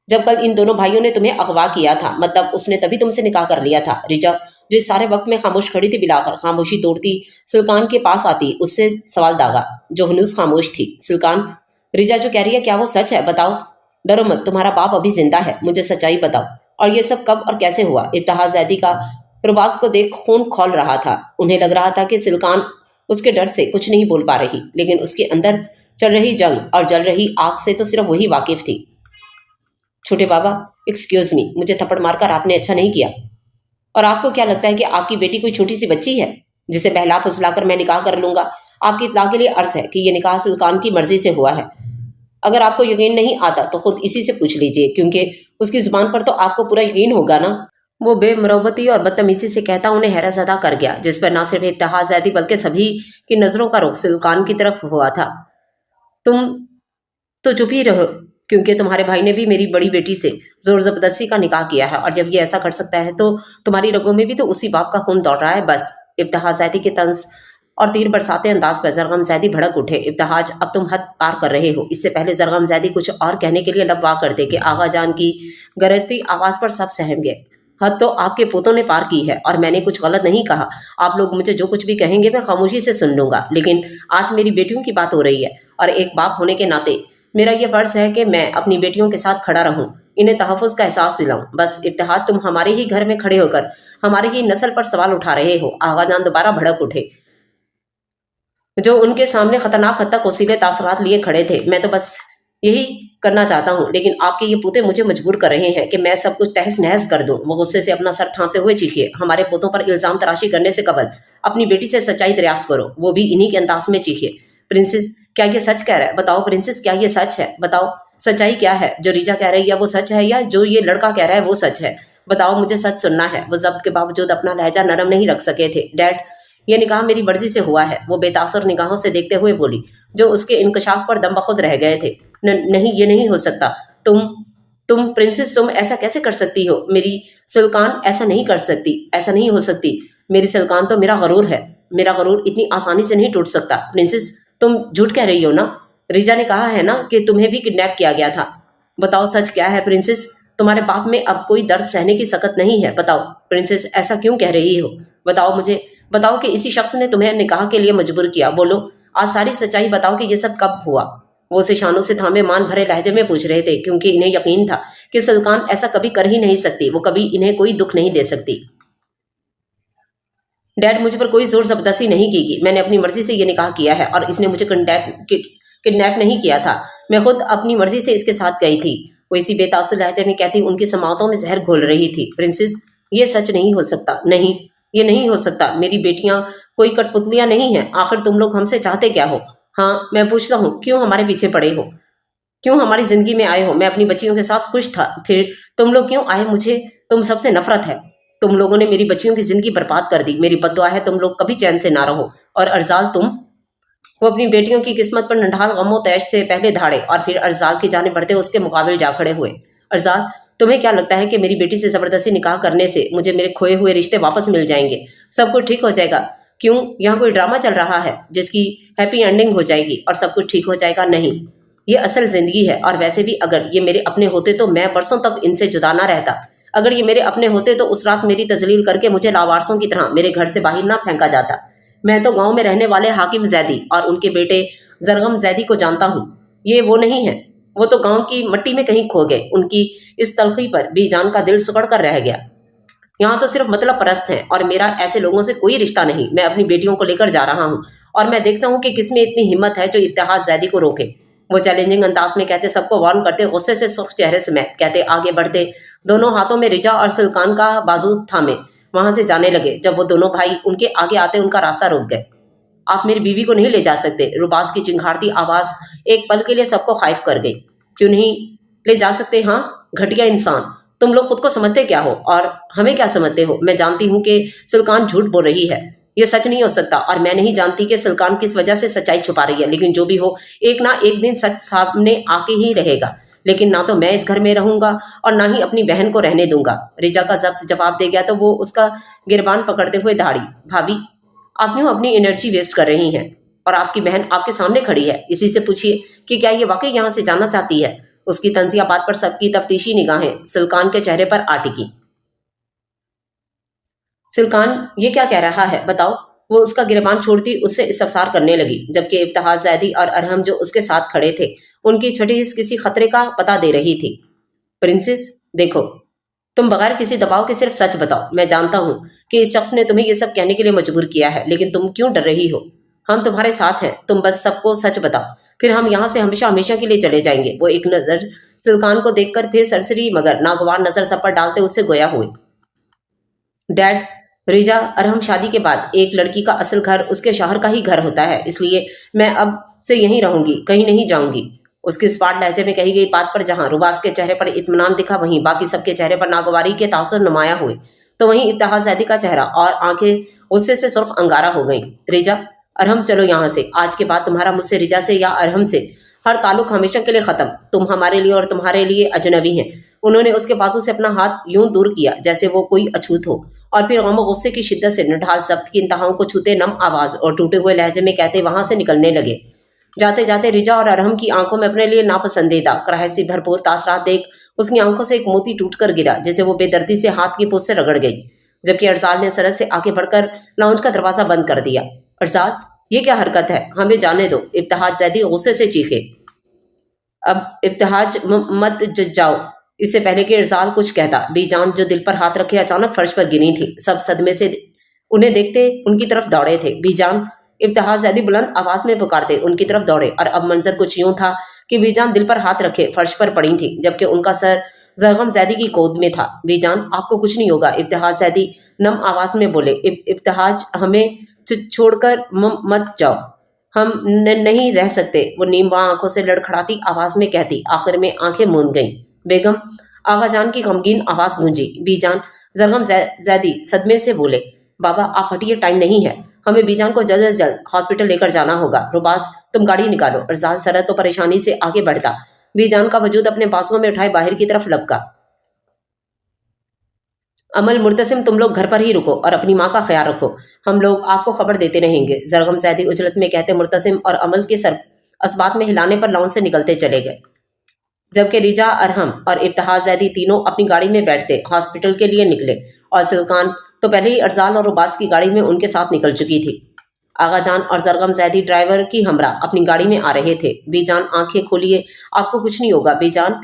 जब कल इन दोनों भाइयों ने तुम्हें अगवा किया था, मतलब उसने तभी तुमसे निकाह कर लिया था। रिजा, जो इस सारे वक्त में खामोश खड़ी थी, बिलाकर खामोशी तोड़ती सिलकान के पास आती, उससे सवाल दागा, जो हनूस खामोश थी। सिलकान, रिजा जो कह रही है क्या वो सच है? बताओ, डरो मत, तुम्हारा बाप अभी जिंदा है, मुझे सच्चाई बताओ। और ये सब कब और कैसे हुआ? इब्तिहाज ज़ैदी का रुबास को देख खून खौल रहा था। उन्हें लग रहा था कि सिलकान उसके डर से कुछ नहीं बोल पा रही, लेकिन उसके अंदर चल रही जंग और जल रही आग से तो सिर्फ वही वाकिफ थी। छोटे बाबा, एक्सक्यूज मी, मुझे थप्पड़ मारकर आपने अच्छा नहीं किया। और आपको क्या लगता है कि आपकी बेटी कोई छोटी सी बच्ची है जिसे बहला फुसलाकर मैं निकाह कर लूंगा? आपकी इत्तला के लिए अर्ज है कि यह निकाह सिलकान की मर्जी से हुआ है। अगर आपको यकीन नहीं आता तो खुद इसी से पूछ लीजिए, क्योंकि उसकी जुबान पर तो आपको पूरा यकीन होगा ना। वो बेमरौबती और बदतमीजी से कहता उन्हें हैरत ज़दा कर गया, जिस पर ना सिर्फ इब्तिहाज ज़ैदी बल्कि सभी की नज़रों का रुख सिलकान की तरफ हुआ था। तुम तो चुप ही रहो, क्योंकि तुम्हारे भाई ने भी मेरी बड़ी बेटी से जोर जबरदस्ती का निकाह किया है, और जब ये ऐसा कर सकता है तो तुम्हारी रगों में भी तो उसी बाप का खून दौड़ रहा है। बस। इब्तिहाज ज़ैदी के तंज और तीर बरसाते अंदाज पर जरगम ज़ैदी भड़क उठे। इब्तिहाज, अब तुम हद पार कर रहे हो। इससे पहले जरगम ज़ैदी कुछ और कहने के लिए लब वाह करते कि आगा जान की गरजती आवाज़ पर सब सहम गए। हद तो आपके पोतों ने पार की है, और मैंने कुछ गलत नहीं कहा। आप लोग मुझे जो कुछ भी कहेंगे मैं खामोशी से सुन लूंगा, लेकिन आज मेरी बेटियों की बात हो रही है, और एक बाप होने के नाते मेरा यह फर्ज है कि मैं अपनी बेटियों के साथ खड़ा रहूं, इन्हें तहफ़्फ़ुज़ का एहसास दिलाऊं। बस। इब्तिहाज, तुम हमारे ही घर में खड़े होकर हमारे ही नस्ल पर सवाल उठा रहे हो। आगा जान दोबारा भड़क उठे, जो उनके सामने खतरनाक हद तक वसीले तासरात लिए खड़े थे। मैं तो बस यही करना चाहता हूँ, लेकिन आपके ये पोते मुझे मजबूर कर रहे हैं कि मैं सब कुछ तहस नहस कर दूं। वो गुस्से से अपना सर थामते हुए चीखे, हमारे पोतों पर इल्जाम तराशी करने से कबल अपनी बेटी से सच्चाई दरियाफ्त करो। वो भी इन्हीं के अंदाज में चीखे, प्रिंसेस, क्या ये सच कह रहा है? बताओ प्रिंसेस, क्या ये सच है? बताओ, सच्चाई क्या है? जो रीजा कह रही है वो सच है, या जो ये लड़का कह रहा है वो सच है? बताओ, मुझे सच सुनना है। वो जब्त के बावजूद अपना लहजा नरम नहीं रख सके थे। डैड, ये निकाह मेरी मर्जी से हुआ है, वो बेतासुर निगाहों से देखते हुए बोली, जो उसके इंकशाफ पर दम बखुद रह गए थे। नहीं, ये नहीं हो सकता। तुम प्रिंसेस, तुम ऐसा कैसे कर सकती हो? मेरी सिलकान ऐसा नहीं कर सकती, ऐसा नहीं हो सकती। मेरी सिलकान तो मेरा गरूर है, मेरा गरूर इतनी आसानी से नहीं टूट सकता। प्रिंसेस, तुम झूठ कह रही हो ना? रिजा ने कहा है ना कि तुम्हें भी किडनैप किया गया था। बताओ, सच क्या है प्रिंसेस? तुम्हारे बाप में अब कोई दर्द सहने की सकत नहीं है। बताओ प्रिंसेस, ऐसा क्यों कह रही हो? बताओ मुझे, बताओ कि इसी शख्स ने तुम्हें निकाह के लिए मजबूर किया। बोलो, आज सारी सच्चाई बताओ कि यह सब कब हुआ। वो उसे शानों से थामे मान भरे लहजे में पूछ रहे थे, क्योंकि इन्हें यकीन था कि सुल्तान ऐसा कभी कर ही नहीं सकती, वो कभी इन्हें कोई दुख नहीं दे सकती। डैड, मुझ पर कोई जोर जबरदस्ती नहीं की। मैंने अपनी मर्जी से ये निकाह किया है, और इसने मुझे किडनैप नहीं किया था। मैं खुद अपनी मर्जी से इसके साथ गई थी। वो इसी बेतासुर लहजे में कहती उनकी समातों में जहर घोल रही थी। प्रिंसेस, ये सच नहीं हो सकता। नहीं, ये नहीं हो सकता। मेरी बेटियां कोई कठपुतलियां नहीं हैं। आखिर तुम लोग हमसे चाहते क्या हो? हाँ, मैं पूछता हूँ, क्यों हमारे पीछे पड़े हो? क्यों हमारी जिंदगी में आए हो? मैं अपनी बच्चियों के साथ खुश था, फिर तुम लोग क्यों आए? मुझे तुम सबसे नफरत है। तुम लोगों ने मेरी बच्चियों की जिंदगी बर्बाद कर दी। मेरी बद्दुआ है तुम लोग कभी चैन से ना रहो। और अर्जाल, तुम? वो अपनी बेटियों की किस्मत पर नंढाल गमो तैश से पहले धाड़े और फिर अर्जाल की जाने बढ़ते उसके मुकाबले जा खड़े हुए। अर्जाल, तुम्हें क्या लगता है कि मेरी बेटी से जबरदस्ती निकाह करने से मुझे मेरे खोए हुए रिश्ते वापस मिल जाएंगे? सब कुछ ठीक हो जाएगा? क्यों, यहाँ कोई ड्रामा चल रहा है जिसकी हैप्पी एंडिंग हो जाएगी और सब कुछ ठीक हो जाएगा? नहीं, ये असल जिंदगी है। और वैसे भी अगर ये मेरे अपने होते तो मैं बरसों तक इनसे जुदा ना रहता। अगर ये मेरे अपने होते तो उस रात मेरी तजलील करके मुझे लावारसों की तरह मेरे घर से बाहर ना फेंका जाता। मैं तो गांव में रहने वाले हाकिम जैदी और उनके बेटे जरगम जैदी को जानता हूँ। ये वो नहीं है, वो तो गांव की मिट्टी में कहीं खो गए। उनकी इस तलखी पर बेजान का दिल सुकड़ कर रह गया। यहाँ तो सिर्फ मतलब परस्त हैं, और मेरा ऐसे लोगों से कोई रिश्ता नहीं। मैं अपनी बेटियों को लेकर जा रहा हूँ, और मैं देखता हूँ कि किसमें इतनी हिम्मत है जो इब्तिहाज जैदी को रोके। वो चैलेंजिंग अंदाज में कहते, सबको वार्न करते, गुस्से से सुर्ख चेहरे समेत कहते, आगे बढ़ते, दोनों हाथों में रिजा और सिल्कान का बाजू थामे वहां से जाने लगे। जब वो दोनों भाई उनके आगे आते उनका रास्ता रोक गए। आप मेरी बीवी को नहीं ले जा सकते। रुबास की चिंगारती आवाज एक पल के लिए सबको खाइफ कर गई। क्यों नहीं ले जा सकते? हाँ, घटिया इंसान, तुम लोग खुद को समझते क्या हो और हमें क्या समझते हो? मैं जानती हूँ कि सुल्तान झूठ बोल रही है, ये सच नहीं हो सकता। और मैं नहीं जानती कि सुल्तान किस वजह से सच्चाई छुपा रही है, लेकिन जो भी हो, एक ना एक दिन सच सामने आके ही रहेगा। लेकिन ना तो मैं इस घर में रहूंगा और ना ही अपनी बहन को रहने दूंगा। रिजा का जब्त जवाब दे गया तो वो उसका गिरबान पकड़ते हुए दाढ़ी, भाभी आप क्यों अपनी एनर्जी वेस्ट कर रही हैं? और आपकी बहन आपके सामने खड़ी है, इसी से पूछिए कि क्या ये वाकई यहाँ से जाना चाहती है। उसकी तंजिया बात पर सबकी तफ्तीशी निगाहें सुल्तान के चेहरे पर आ टिकी। सुल्तान ये क्या कह रहा है बताओ। वो उसका गिरबान छोड़ती उससे इस्तफसार करने लगी, जबकि इब्तिहाज जैदी और अरहम जो उसके साथ खड़े थे उनकी छठी हिस्स किसी खतरे का पता दे रही थी। प्रिंसेस देखो, तुम बगैर किसी दबाव के सिर्फ सच बताओ। मैं जानता हूँ कि इस शख्स ने तुम्हें ये सब कहने के लिए मजबूर किया है, लेकिन तुम क्यों डर रही हो? हम तुम्हारे साथ हैं, तुम बस सबको सच बताओ, फिर हम यहाँ से हमेशा हमेशा के लिए चले जाएंगे। वो एक नजर सुल्तान को देखकर फिर सरसरी मगर नागवार नजर सब पर डालते उससे गोया हुए। डैड, रिजा अरहम शादी के बाद एक लड़की का असल घर उसके शौहर का ही घर होता है, इसलिए मैं अब से यहीं रहूंगी, कहीं नहीं जाऊंगी। उसकी स्पाट लहजे में कही गई बात पर जहां रुबास के चेहरे पर इत्मीनान दिखा, वहीं बाकी सबके चेहरे पर नागवारी के तासुर नुमाया हुए, तो वहीं इब्तिहाज जैदी का चेहरा और आंखें गुस्से से सुर्ख अंगारा हो गईं। रिजा, अरहम चलो यहाँ से। आज के बाद तुम्हारा मुझसे, रिजा से या अरहम से हर ताल्लुक हमेशा के लिए खत्म। तुम हमारे लिए और तुम्हारे लिए अजनबी हैं। उन्होंने उसके बाजू से अपना हाथ यूं दूर किया जैसे वो कोई अछूत हो, और फिर गम गुस्से की शिद्दत से निढाल जब्त की इंतहाओं को छूते नम आवाज और टूटे हुए लहजे में कहते वहां से निकलने लगे। जाते जाते रिजा और अरहम की आंखों में अपने लिए नापसंदीदा कराहत से भरपूर तासरात देख उसकी आंखों से एक मोती टूट कर गिरा, जिसे वो बेदर्दी से हाथ की पोस्ट से रगड़ गई। जबकि अर्जाल ने सरहद से आगे बढ़कर लाउंज का दरवाजा बंद कर दिया। अर्जाल, ये क्या हरकत है? हमें जाने दो। इब्तिहाज जैदी गुस्से से चीखे। अब इब्तिहाज मत जाओ। इससे पहले कि इरजाल कुछ कहता, बीजान जो दिल पर हाथ रखे अचानक फर्श पर गिरी थी। सब सदमे से उन्हें देखते उनकी तरफ दौड़े थे। बीजान, इब्तिहाज जैदी बुलंद आवाज में पुकारते उनकी तरफ दौड़े, और अब मंजर कुछ यूं था कि बीजान दिल पर हाथ रखे फर्श पर पड़ी थी, जबकि उनका सर जरगम जैदी की गोद में था। बीजान, आपको कुछ नहीं होगा। इब्तिहाज जैदी नम आवाज में बोले। इब्तिहाज, हमें छोड़कर मत जाओ, हम नहीं रह सकते। वो नीमवा आंखों से लड़खड़ाती आवाज में कहती, आखिर में आंखें मूंद गईं। बेगम, आगा जान की गमगीन आवाज गूंजी। बीजान जरगम जैदी सदमे से बोले, बाबा आप हटिए, टाइम नहीं है, हमें बीजान को जल्द से जल्द हॉस्पिटल लेकर जाना होगा। रुबास, तुम गाड़ी निकालो। अर्जाल सरत तो परेशानी से आगे बढ़ता, बीजान का वजूद अपने बासों में उठाए बाहर की तरफ लपका। अमल, मुर्तसिम, तुम लोग घर पर ही रुको और अपनी माँ का ख्याल रखो, हम लोग आपको खबर देते रहेंगे। जरगम जैदी उजलत में कहते मुर्तसिम और अमल के सर असबात में हिलाने पर लाउन से निकलते चले गए, जबकि रिजा, अरहम और इब्तिहाज जैदी तीनों अपनी गाड़ी में बैठते हॉस्पिटल के लिए निकले, और सुल्तान तो पहले ही अर्जाल और रुबास की गाड़ी में उनके साथ निकल चुकी थी। आगा जान और जरगम जैदी ड्राइवर की हमरा अपनी गाड़ी में आ रहे थे। बीजान, आंखें खोलिए, आपको कुछ नहीं होगा। बीजान,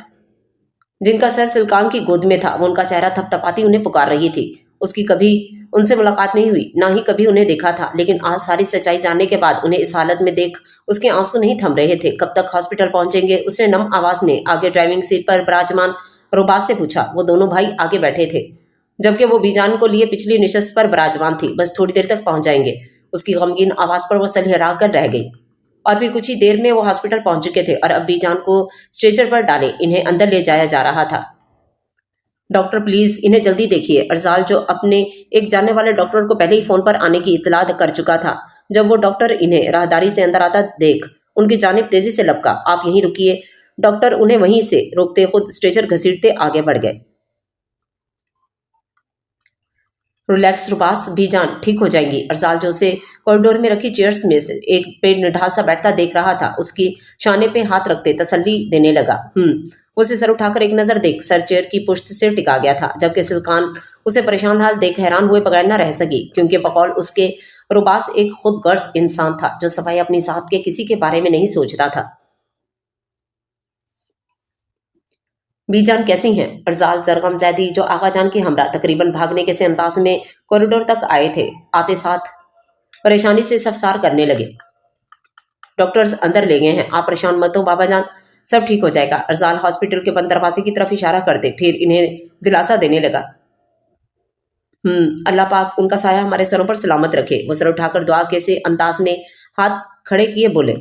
जिनका सर सिल्कान की गोद में था, वो उनका चेहरा थपथपाती उन्हें पुकार रही थी। उसकी कभी उनसे मुलाकात नहीं हुई, ना ही कभी उन्हें देखा था, लेकिन आज सारी सच्चाई जानने के बाद उन्हें इस हालत में देख उसके आंसू नहीं थम रहे थे। कब तक हॉस्पिटल पहुंचेंगे? उसने नम आवाज में आगे ड्राइविंग सीट पर विराजमान रुबास से पूछा। वो दोनों भाई आगे बैठे थे, जबकि वो बीजान को लिए पिछली निशस्त पर विराजमान थी। बस थोड़ी देर तक पहुंच जाएंगे। उसकी गमगीन आवाज पर वो सलहरा कर रह गई, और फिर कुछ ही देर में वो हॉस्पिटल पहुंच चुके थे और अब बीजान को स्ट्रेचर पर डाले इन्हें अंदर ले जाया जा रहा था। डॉक्टर प्लीज इन्हें जल्दी देखिए। अर्जाल, जो अपने एक जानने वाले डॉक्टर को पहले ही फोन पर आने की इतला कर चुका था, जब वो डॉक्टर इन्हें राहदारी से अंदर आता देख उनकी जानिब तेजी से लपका। आप यहीं रुकिए। डॉक्टर उन्हें वहीं से रोकते खुद स्ट्रेचर घसीटते आगे बढ़ गए। रिलैक्स रुबास, बीजान ठीक हो जाएंगी। अर्जाल, जो उसे कॉरिडोर में रखी चेयर्स में से एक पे निढाल सा बैठता देख रहा था, उसकी शाने पे हाथ रखते तसल्ली देने लगा। उसे सर उठाकर एक नजर देख सर चेयर की पुश्त से टिका गया था, जबकि सिल्कान उसे परेशान हाल देख हैरान हुए बगैर न रह सकी, क्योंकि बकौल उसके रुबास एक खुद गर्ज इंसान था जो सफाई अपनी साथ के किसी के बारे में नहीं सोचता था। बीजान कैसी हैं? अर्जाल, जरगम जैदी जो आगा जान की हमरा तकरीबन भागने के से अंदाज में कॉरिडोर तक आए थे, आते साथ परेशानी से सफसार करने लगे। डॉक्टर्स अंदर ले गए हैं, आप परेशान मत हो बाबा जान, सब ठीक हो जाएगा। अर्जाल हॉस्पिटल के बंद दरवाजे की तरफ इशारा करते फिर इन्हें दिलासा देने लगा। अल्लाह पाक उनका साया हमारे सरों पर सलामत रखे। वो सर उठाकर दुआ के से अंदाज में हाथ खड़े किए बोले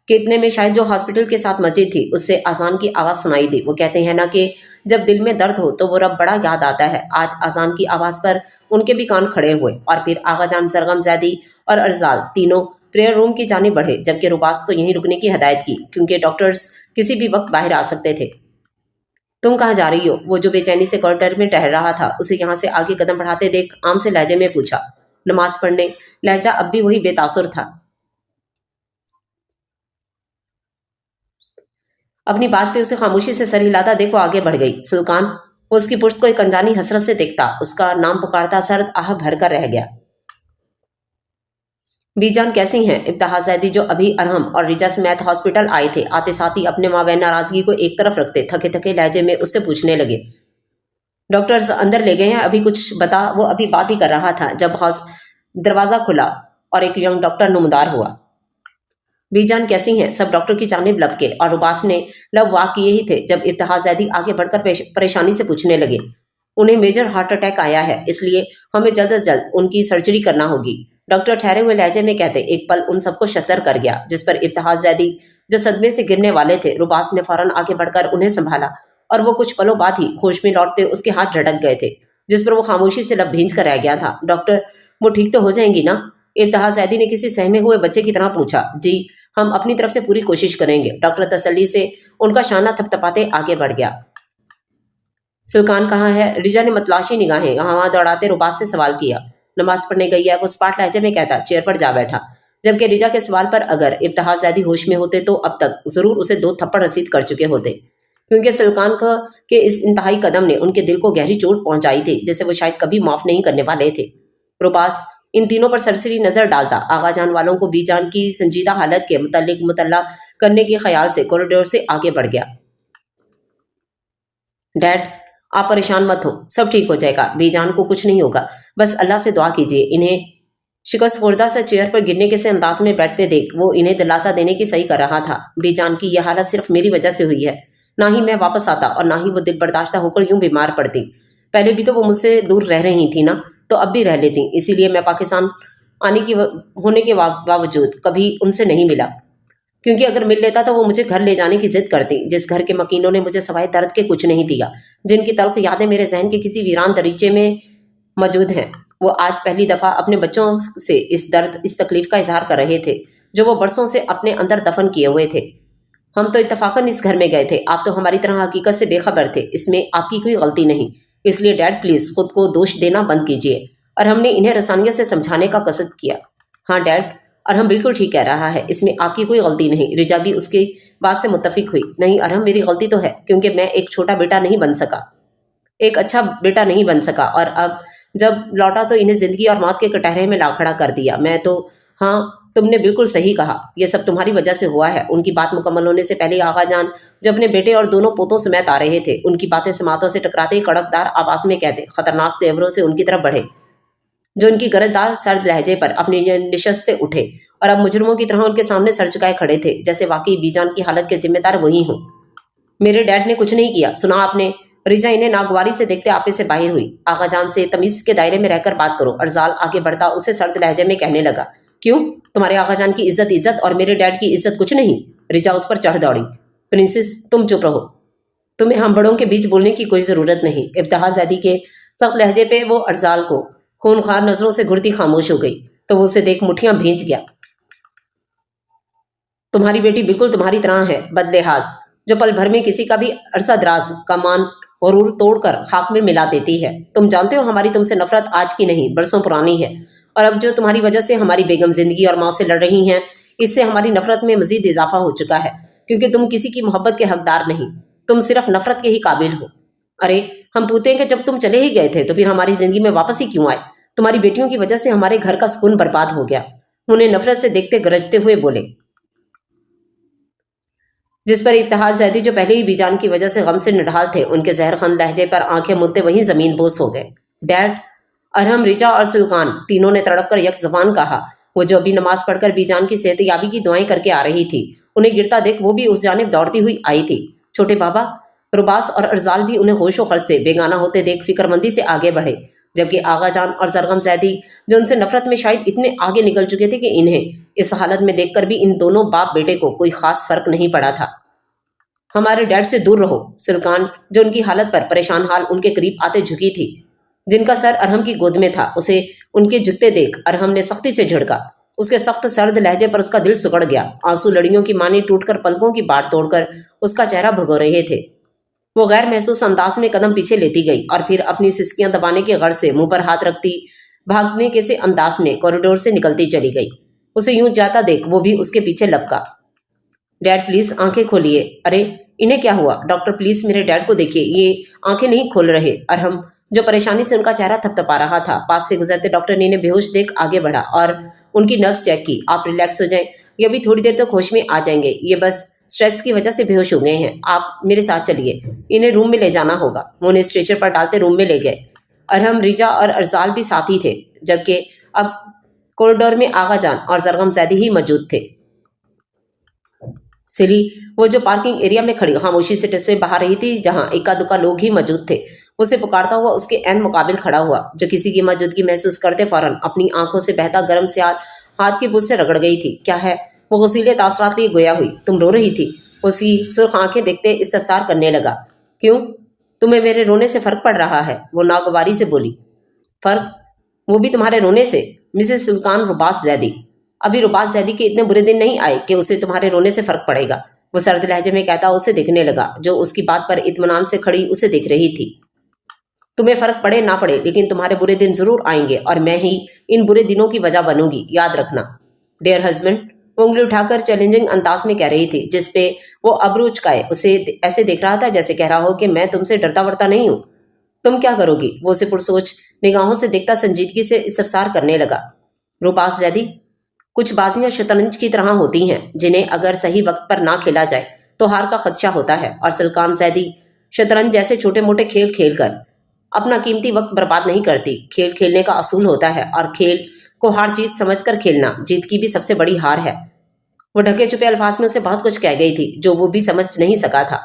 कि इतने में शायद जो हॉस्पिटल के साथ मस्जिद थी उससे अजान की आवाज़ सुनाई दी। वो कहते हैं ना कि जब दिल में दर्द हो तो वो रब बड़ा याद आता है। आज अजान की आवाज़ पर उनके भी कान खड़े हुए, और फिर आगा जान, सरगम जैदी और अर्जाल तीनों प्रेयर रूम की जाने बढ़े, जबकि रुबास को यहीं रुकने की हदायत की, क्योंकि डॉक्टर्स किसी भी वक्त बाहर आ सकते थे। तुम कहाँ जा रही हो? वो जो बेचैनी से कॉरिडोर में टहल रहा था उसे यहाँ से आगे कदम बढ़ाते देख आम से लहजे में पूछा। नमाज पढ़ने। लहजा अब भी वही बेतासुर था। अपनी बात पे उसे खामोशी से सर हिलाता देख वो आगे बढ़ गई। सुल्तान वो उसकी पुश्त को एक अनजानी हसरत से देखता, उसका नाम पुकारता सर्द आह भर कर रह गया। बीजान कैसी हैं? इब्तिहा जैदी जो अभी अरहम और रिजा समेत हॉस्पिटल आए थे आते साथ ही अपने मां बहन नाराजगी को एक तरफ रखते थके थके लहजे में उससे पूछने लगे। डॉक्टर्स अंदर ले गए हैं, अभी कुछ बता। वो अभी बात ही कर रहा था जब दरवाजा खुला और एक यंग डॉक्टर नुमदार हुआ। बीजान कैसी हैं? सब डॉक्टर की जानिब लपके और रुबास ने लब वाक किए ही थे जब इब्तिहा जैदी आगे बढ़कर परेशानी से पूछने लगे। उन्हें मेजर हार्ट अटैक आया है, इसलिए हमें जल्द से जल्द उनकी सर्जरी करना होगी। डॉक्टर ठहरे हुए लहजे में कहते एक पल उन सबको शतर कर गया, जिस पर इब्तिहा जैदी जो सदमे से गिरने वाले थे, रुबास ने फौरन आगे बढ़कर उन्हें संभाला और वो कुछ पलों बाद ही होश में लौटते उसके हाथ झटक गए थे, जिस पर वो खामोशी से लब भींच कर रह गया था। डॉक्टर वो ठीक तो हो जाएंगी ना? इब्तिहा जैदी ने किसी सहमे हुए बच्चे की तरह पूछा। जी, हम अपनी तरफ से पूरी कोशिश करेंगे। डॉक्टर तसल्ली से उनका शाना थपथपाते आगे बढ़ गया। सुल्तान कहाँ है? रिजा ने मतलाशी निगाहें यहाँ वहाँ दौड़ाते रुबास से सवाल किया। नमाज पढ़ने गई है, वो स्पाट लहजे में कहता चेयर पर जा बैठा। जबकि रिजा के सवाल पर अगर इब्तिहा ज़ैदी होश में होते तो अब तक जरूर उसे 2 थप्पड़ रसीद कर चुके होते, क्योंकि सुल्तान के इस इंतहाई कदम ने उनके दिल को गहरी चोट पहुंचाई थी जिसे वो शायद कभी माफ नहीं करने वाले थे। रुबास इन तीनों पर सरसरी नजर डालता आगा जान वालों को बीजान की संजीदा हालत के मुतल्ला करने के ख्याल से कॉरिडोर से आगे बढ़ गया। डैड आप परेशान मत हो, सब ठीक हो जाएगा। बीजान को कुछ नहीं होगा, बस अल्लाह से दुआ कीजिए। इन्हें शिकस्त खुर्दा से चेयर पर गिरने के से अंदाज में बैठते देख वो इन्हें दिलासा देने की सही कर रहा था। बीजान की यह हालत सिर्फ मेरी वजह से हुई है, ना ही मैं वापस आता और ना ही वो दिल बर्दाश्त होकर यूं बीमार पड़ती। पहले भी तो वो मुझसे दूर रह रही थी ना, तो अब भी रह लेती। इसीलिए मैं पाकिस्तान होने के बावजूद कभी उनसे नहीं मिला, क्योंकि अगर मिल लेता तो वो मुझे घर ले जाने की जिद करती, जिस घर के मकीनों ने मुझे सवाए दर्द के कुछ नहीं दिया, जिनकी तल्ख यादें मेरे जहन के किसी वीरान दरीचे में मौजूद हैं। वो आज पहली दफ़ा अपने बच्चों से इस दर्द इस तकलीफ का इजहार कर रहे थे जो वो बरसों से अपने अंदर दफन किए हुए थे। हम तो इत्तफाकन इस घर में गए थे, आप तो हमारी तरह हकीकत से बेखबर थे, इसमें आपकी कोई गलती नहीं। इसलिए डैड प्लीज़ खुद को दोष देना बंद कीजिए। और हमने इन्हें रसानियत से समझाने का कसद किया। हाँ डैड, और हम बिल्कुल ठीक कह रहा है, इसमें आपकी कोई गलती नहीं। रिजा भी उसकी बात से मुत्तफिक हुई। नहीं अरहम, मेरी गलती तो है, क्योंकि मैं एक छोटा बेटा नहीं बन सका, एक अच्छा बेटा नहीं बन सका, और अब जब लौटा तो इन्हें ज़िंदगी और मौत के कटहरे में ला खड़ा कर दिया। मैं तो हाँ, तुमने बिल्कुल सही कहा, यह सब तुम्हारी वजह से हुआ है। उनकी बात मुकम्मल होने से पहले आगा जान जब अपने बेटे और दोनों पोतों समेत आ रहे थे, उनकी बातें समातों से टकराते ही कड़कदार आवाज़ में कहते खतरनाक तेवरों से उनकी तरफ बढ़े, जो उनकी गरजदार सर्द लहजे पर अपनी निशस्त से उठे और अब मुजरमों की तरह उनके सामने सर झुकाए खड़े थे, जैसे वाकई बीजान की हालत के जिम्मेदार वही हों। मेरे डैड ने कुछ नहीं किया, सुना आपने? रिजा इन्हें नागवारी से देखते आपे से बाहर हुई। आगा जान से तमीज़ के दायरे में रहकर बात करो। अर्जाल आगे बढ़ता उसे सर्द लहजे में कहने लगा। क्यों? तुम्हारे आगा जान की इज्जत और मेरे डैड की इज्जत कुछ नहीं? रिजा उस पर चढ़ दौड़ी। प्रिंसेस तुम चुप रहो, तुम्हें हम बड़ों के बीच बोलने की कोई ज़रूरत नहीं। इब्तिहा ज़ैदी के सख्त लहजे पे वो अर्जाल को खूनखार नजरों से घुरती खामोश हो गई, तो वो उसे देख मुठियां भींच गया। तुम्हारी बेटी बिल्कुल तुम्हारी तरह है, बदलेहाज, जो पल भर में किसी का भी अरसा दराज का मान और उर तोड़कर खाक में मिला देती है। तुम जानते हो हमारी तुमसे नफरत आज की नहीं, बरसों पुरानी है, और अब जो तुम्हारी वजह से हमारी बेगम जिंदगी और मौत से लड़ रही हैं, इससे हमारी नफरत में मजीद इजाफा हो चुका है, क्योंकि तुम किसी की मोहब्बत के हकदार नहीं, तुम सिर्फ नफरत के ही काबिल हो। अरे हम पूछते हैं कि जब तुम चले ही गए थे तो फिर हमारी जिंदगी में वापस ही क्यों आए? तुम्हारी बेटियों की वजह से हमारे घर का सुकून बर्बाद हो गया। उन्हें नफरत से देखते गरजते हुए बोले, जिस पर इब्तिहा ज़ैदी जो पहले ही बीजान की वजह से गम से निढाल थे, उनके जहरखंद लहजे पर आंखें मुद्दे वहीं जमीन बोस हो गए। डैड, अरहम, रिजा और सुल्तान तीनों ने तड़प कर यक ज़बान कहा। वो जो अभी नमाज पढ़कर बीजान की सेहतयाबी की दुआएं करके आ रही थी, उन्हें गिरता देख वो भी उस जानिब दौड़ती हुई आई थी। छोटे बाबा, रुबास और अर्जाल भी उन्हें होशो खर्च से बेगाना होते देख फिक्रमंदी से आगे बढ़े, जबकि आगा जान और जरगम ज़ैदी जो उनसे नफरत में शायद इतने आगे निकल चुके थे कि इन्हें इस हालत में देखकर भी इन दोनों बाप बेटे को कोई खास फर्क नहीं पड़ा था। हमारे डैड से दूर रहो। सुल्तान जो उनकी हालत पर परेशान हाल उनके करीब आते झुकी थी, जिनका सर अरहम की गोद में था, उसे उनके झुकते देख अरहम ने सख्ती से झिड़का। उसके सख्त सर्द लहजे पर उसका दिल सुगड़ गया। आंसू लड़ियों की मानी टूटकर पलकों की बाट तोड़कर उसका चेहरा भगो रहे थे। वो गैर महसूस अंदाज में कदम पीछे लेती गई और फिर अपनी सिसकियां दबाने के गर्ज से मुंह पर हाथ रखती भागने के से अंदाज में कॉरिडोर से निकलती चली गई। उसे यूं जाता देख वो भी उसके पीछे लपका। डैड प्लीज आंखें खोलिए। अरे इन्हें क्या हुआ? डॉक्टर प्लीज मेरे डैड को देखिए, ये आंखें नहीं खोल रहे। अरहम जो परेशानी से उनका चेहरा थपथपा रहा था, पास से गुजरते डॉक्टर ने इन्हें बेहोश देख आगे बढ़ा और उनकी नर्व्स चेक की। आप रिलैक्स हो जाएं, ये अभी थोड़ी देर तक होश में आ जाएंगे, ये बस स्ट्रेस की वजह से बेहोश हो गए हैं। आप मेरे साथ चलिए, इन्हें रूम में ले जाना होगा। वो उन्हें स्ट्रेचर पर डालते रूम में ले गए। अरहम, रिजा और अर्जाल भी साथ ही थे, जबकि अब कॉरिडोर में आगा जान और जरगम जैदी ही मौजूद थे। सिली वो जो पार्किंग एरिया में खड़ी खामोशी से टेस्टे बहा रही थी, जहां इक्का दुक्का लोग ही मौजूद थे, उसे पुकारता हुआ उसके ऐन मुकाबिल खड़ा हुआ, जो किसी की मौजूदगी महसूस करते फौरन अपनी आंखों से बहता गर्म स्याल हाथ की बुझ से रगड़ गई थी। क्या है? वो गसीले तासरात लिए गोया हुई। तुम रो रही थी? उसकी सुर्ख आंखें देखते इस्तफसार करने लगा। क्यों? तुम्हें मेरे रोने से फर्क पड़ रहा है? वो नागवारी से बोली। फर्क? वो भी तुम्हारे रोने से? मिसेस सुल्तान रुबास जैदी। अभी रुबास जैदी के इतने बुरे दिन नहीं आए कि उसे तुम्हारे रोने से फर्क पड़ेगा, वो सर्द लहजे में कहता उसे देखने लगा, जो उसकी बात पर इत्मीनान से खड़ी उसे देख रही थी। तुम्हें फर्क पड़े ना पड़े, लेकिन तुम्हारे बुरे दिन जरूर आएंगे और मैं ही इन बुरे दिनों की वजह बनूंगी, याद रखना। डियर हस्बैंड, वो उंगली उठाकर चैलेंजिंग अंदाज में कह रही थी, जिसपे वो अब्रू उचकाए उसे ऐसे देख रहा था जैसे कह रहा हो कि मैं तुमसे डरता वरता नहीं हूं। तुम क्या करोगी? वो उसे पुरसोच निगाहों से देखता संजीदगी से इस्तफसार करने लगा। रुबास जैदी, कुछ बाजियां शतरंज की तरह होती हैं, जिन्हें अगर सही वक्त पर ना खेला जाए तो हार का खदशा होता है, और सुल्तान जैदी शतरंज जैसे छोटे मोटे खेल खेल कर अपना कीमती वक्त बर्बाद नहीं करती। खेल खेलने का असूल होता है, और खेल को हार जीत समझकर खेलना जीत की भी सबसे बड़ी हार है। वो ढके छुपे अल्फाज में उसे बहुत कुछ कह गई थी, जो वो भी समझ नहीं सका था।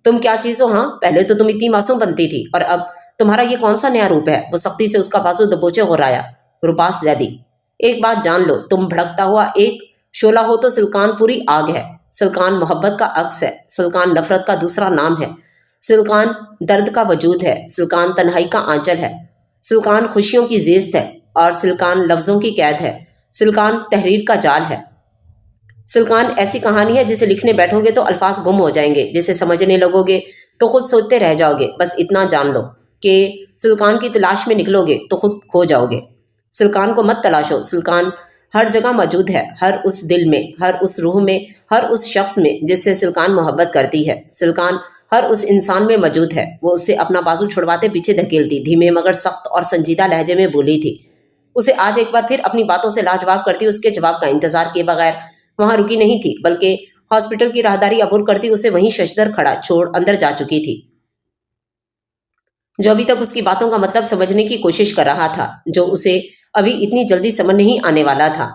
तुम क्या चीज हो? हाँ, पहले तो तुम इतनी मासूम बनती थी, और अब तुम्हारा ये कौन सा नया रूप है? वो सख्ती से उसका बाजू दबोचे गुर्राया। रुबास जैदी, एक बात जान लो, तुम भड़कता हुआ एक शोला हो तो सिल्कान पूरी आग है। सिल्कान मोहब्बत का अक्स है, सिल्कान नफरत का दूसरा नाम है, सिल्कान दर्द का वजूद है, सिल्कान तन्हाई का आंचल है, सिल्कान खुशियों की जेस्त है, और सिल्कान लफ्जों की कैद है, सिल्कान तहरीर का जाल है। सिल्कान ऐसी कहानी है जिसे लिखने बैठोगे तो अल्फाज गुम हो जाएंगे, जिसे समझने लगोगे तो खुद सोचते रह जाओगे। बस इतना जान लो कि सिल्कान की तलाश में निकलोगे तो खुद खो जाओगे। सिल्कान को मत तलाशो, सिल्कान हर जगह मौजूद है, हर उस दिल में, हर उस रूह में, हर उस शख्स में जिससे सिल्कान मोहब्बत करती है। सिल्कान हर उस इंसान में मौजूद है। वो उससे अपना बाजू छुड़वाते पीछे धकेलती धीमे मगर सख्त और संजीदा लहजे में बोली थी। उसे आज एक बार फिर अपनी बातों से लाजवाब करती उसके जवाब का इंतजार किए बगैर वहां रुकी नहीं थी, बल्कि हॉस्पिटल की राहदारी अबूर करती उसे वहीं शशदर खड़ा छोड़ अंदर जा चुकी थी, जो अभी तक उसकी बातों का मतलब समझने की कोशिश कर रहा था, जो उसे अभी इतनी जल्दी समझ नहीं आने वाला था।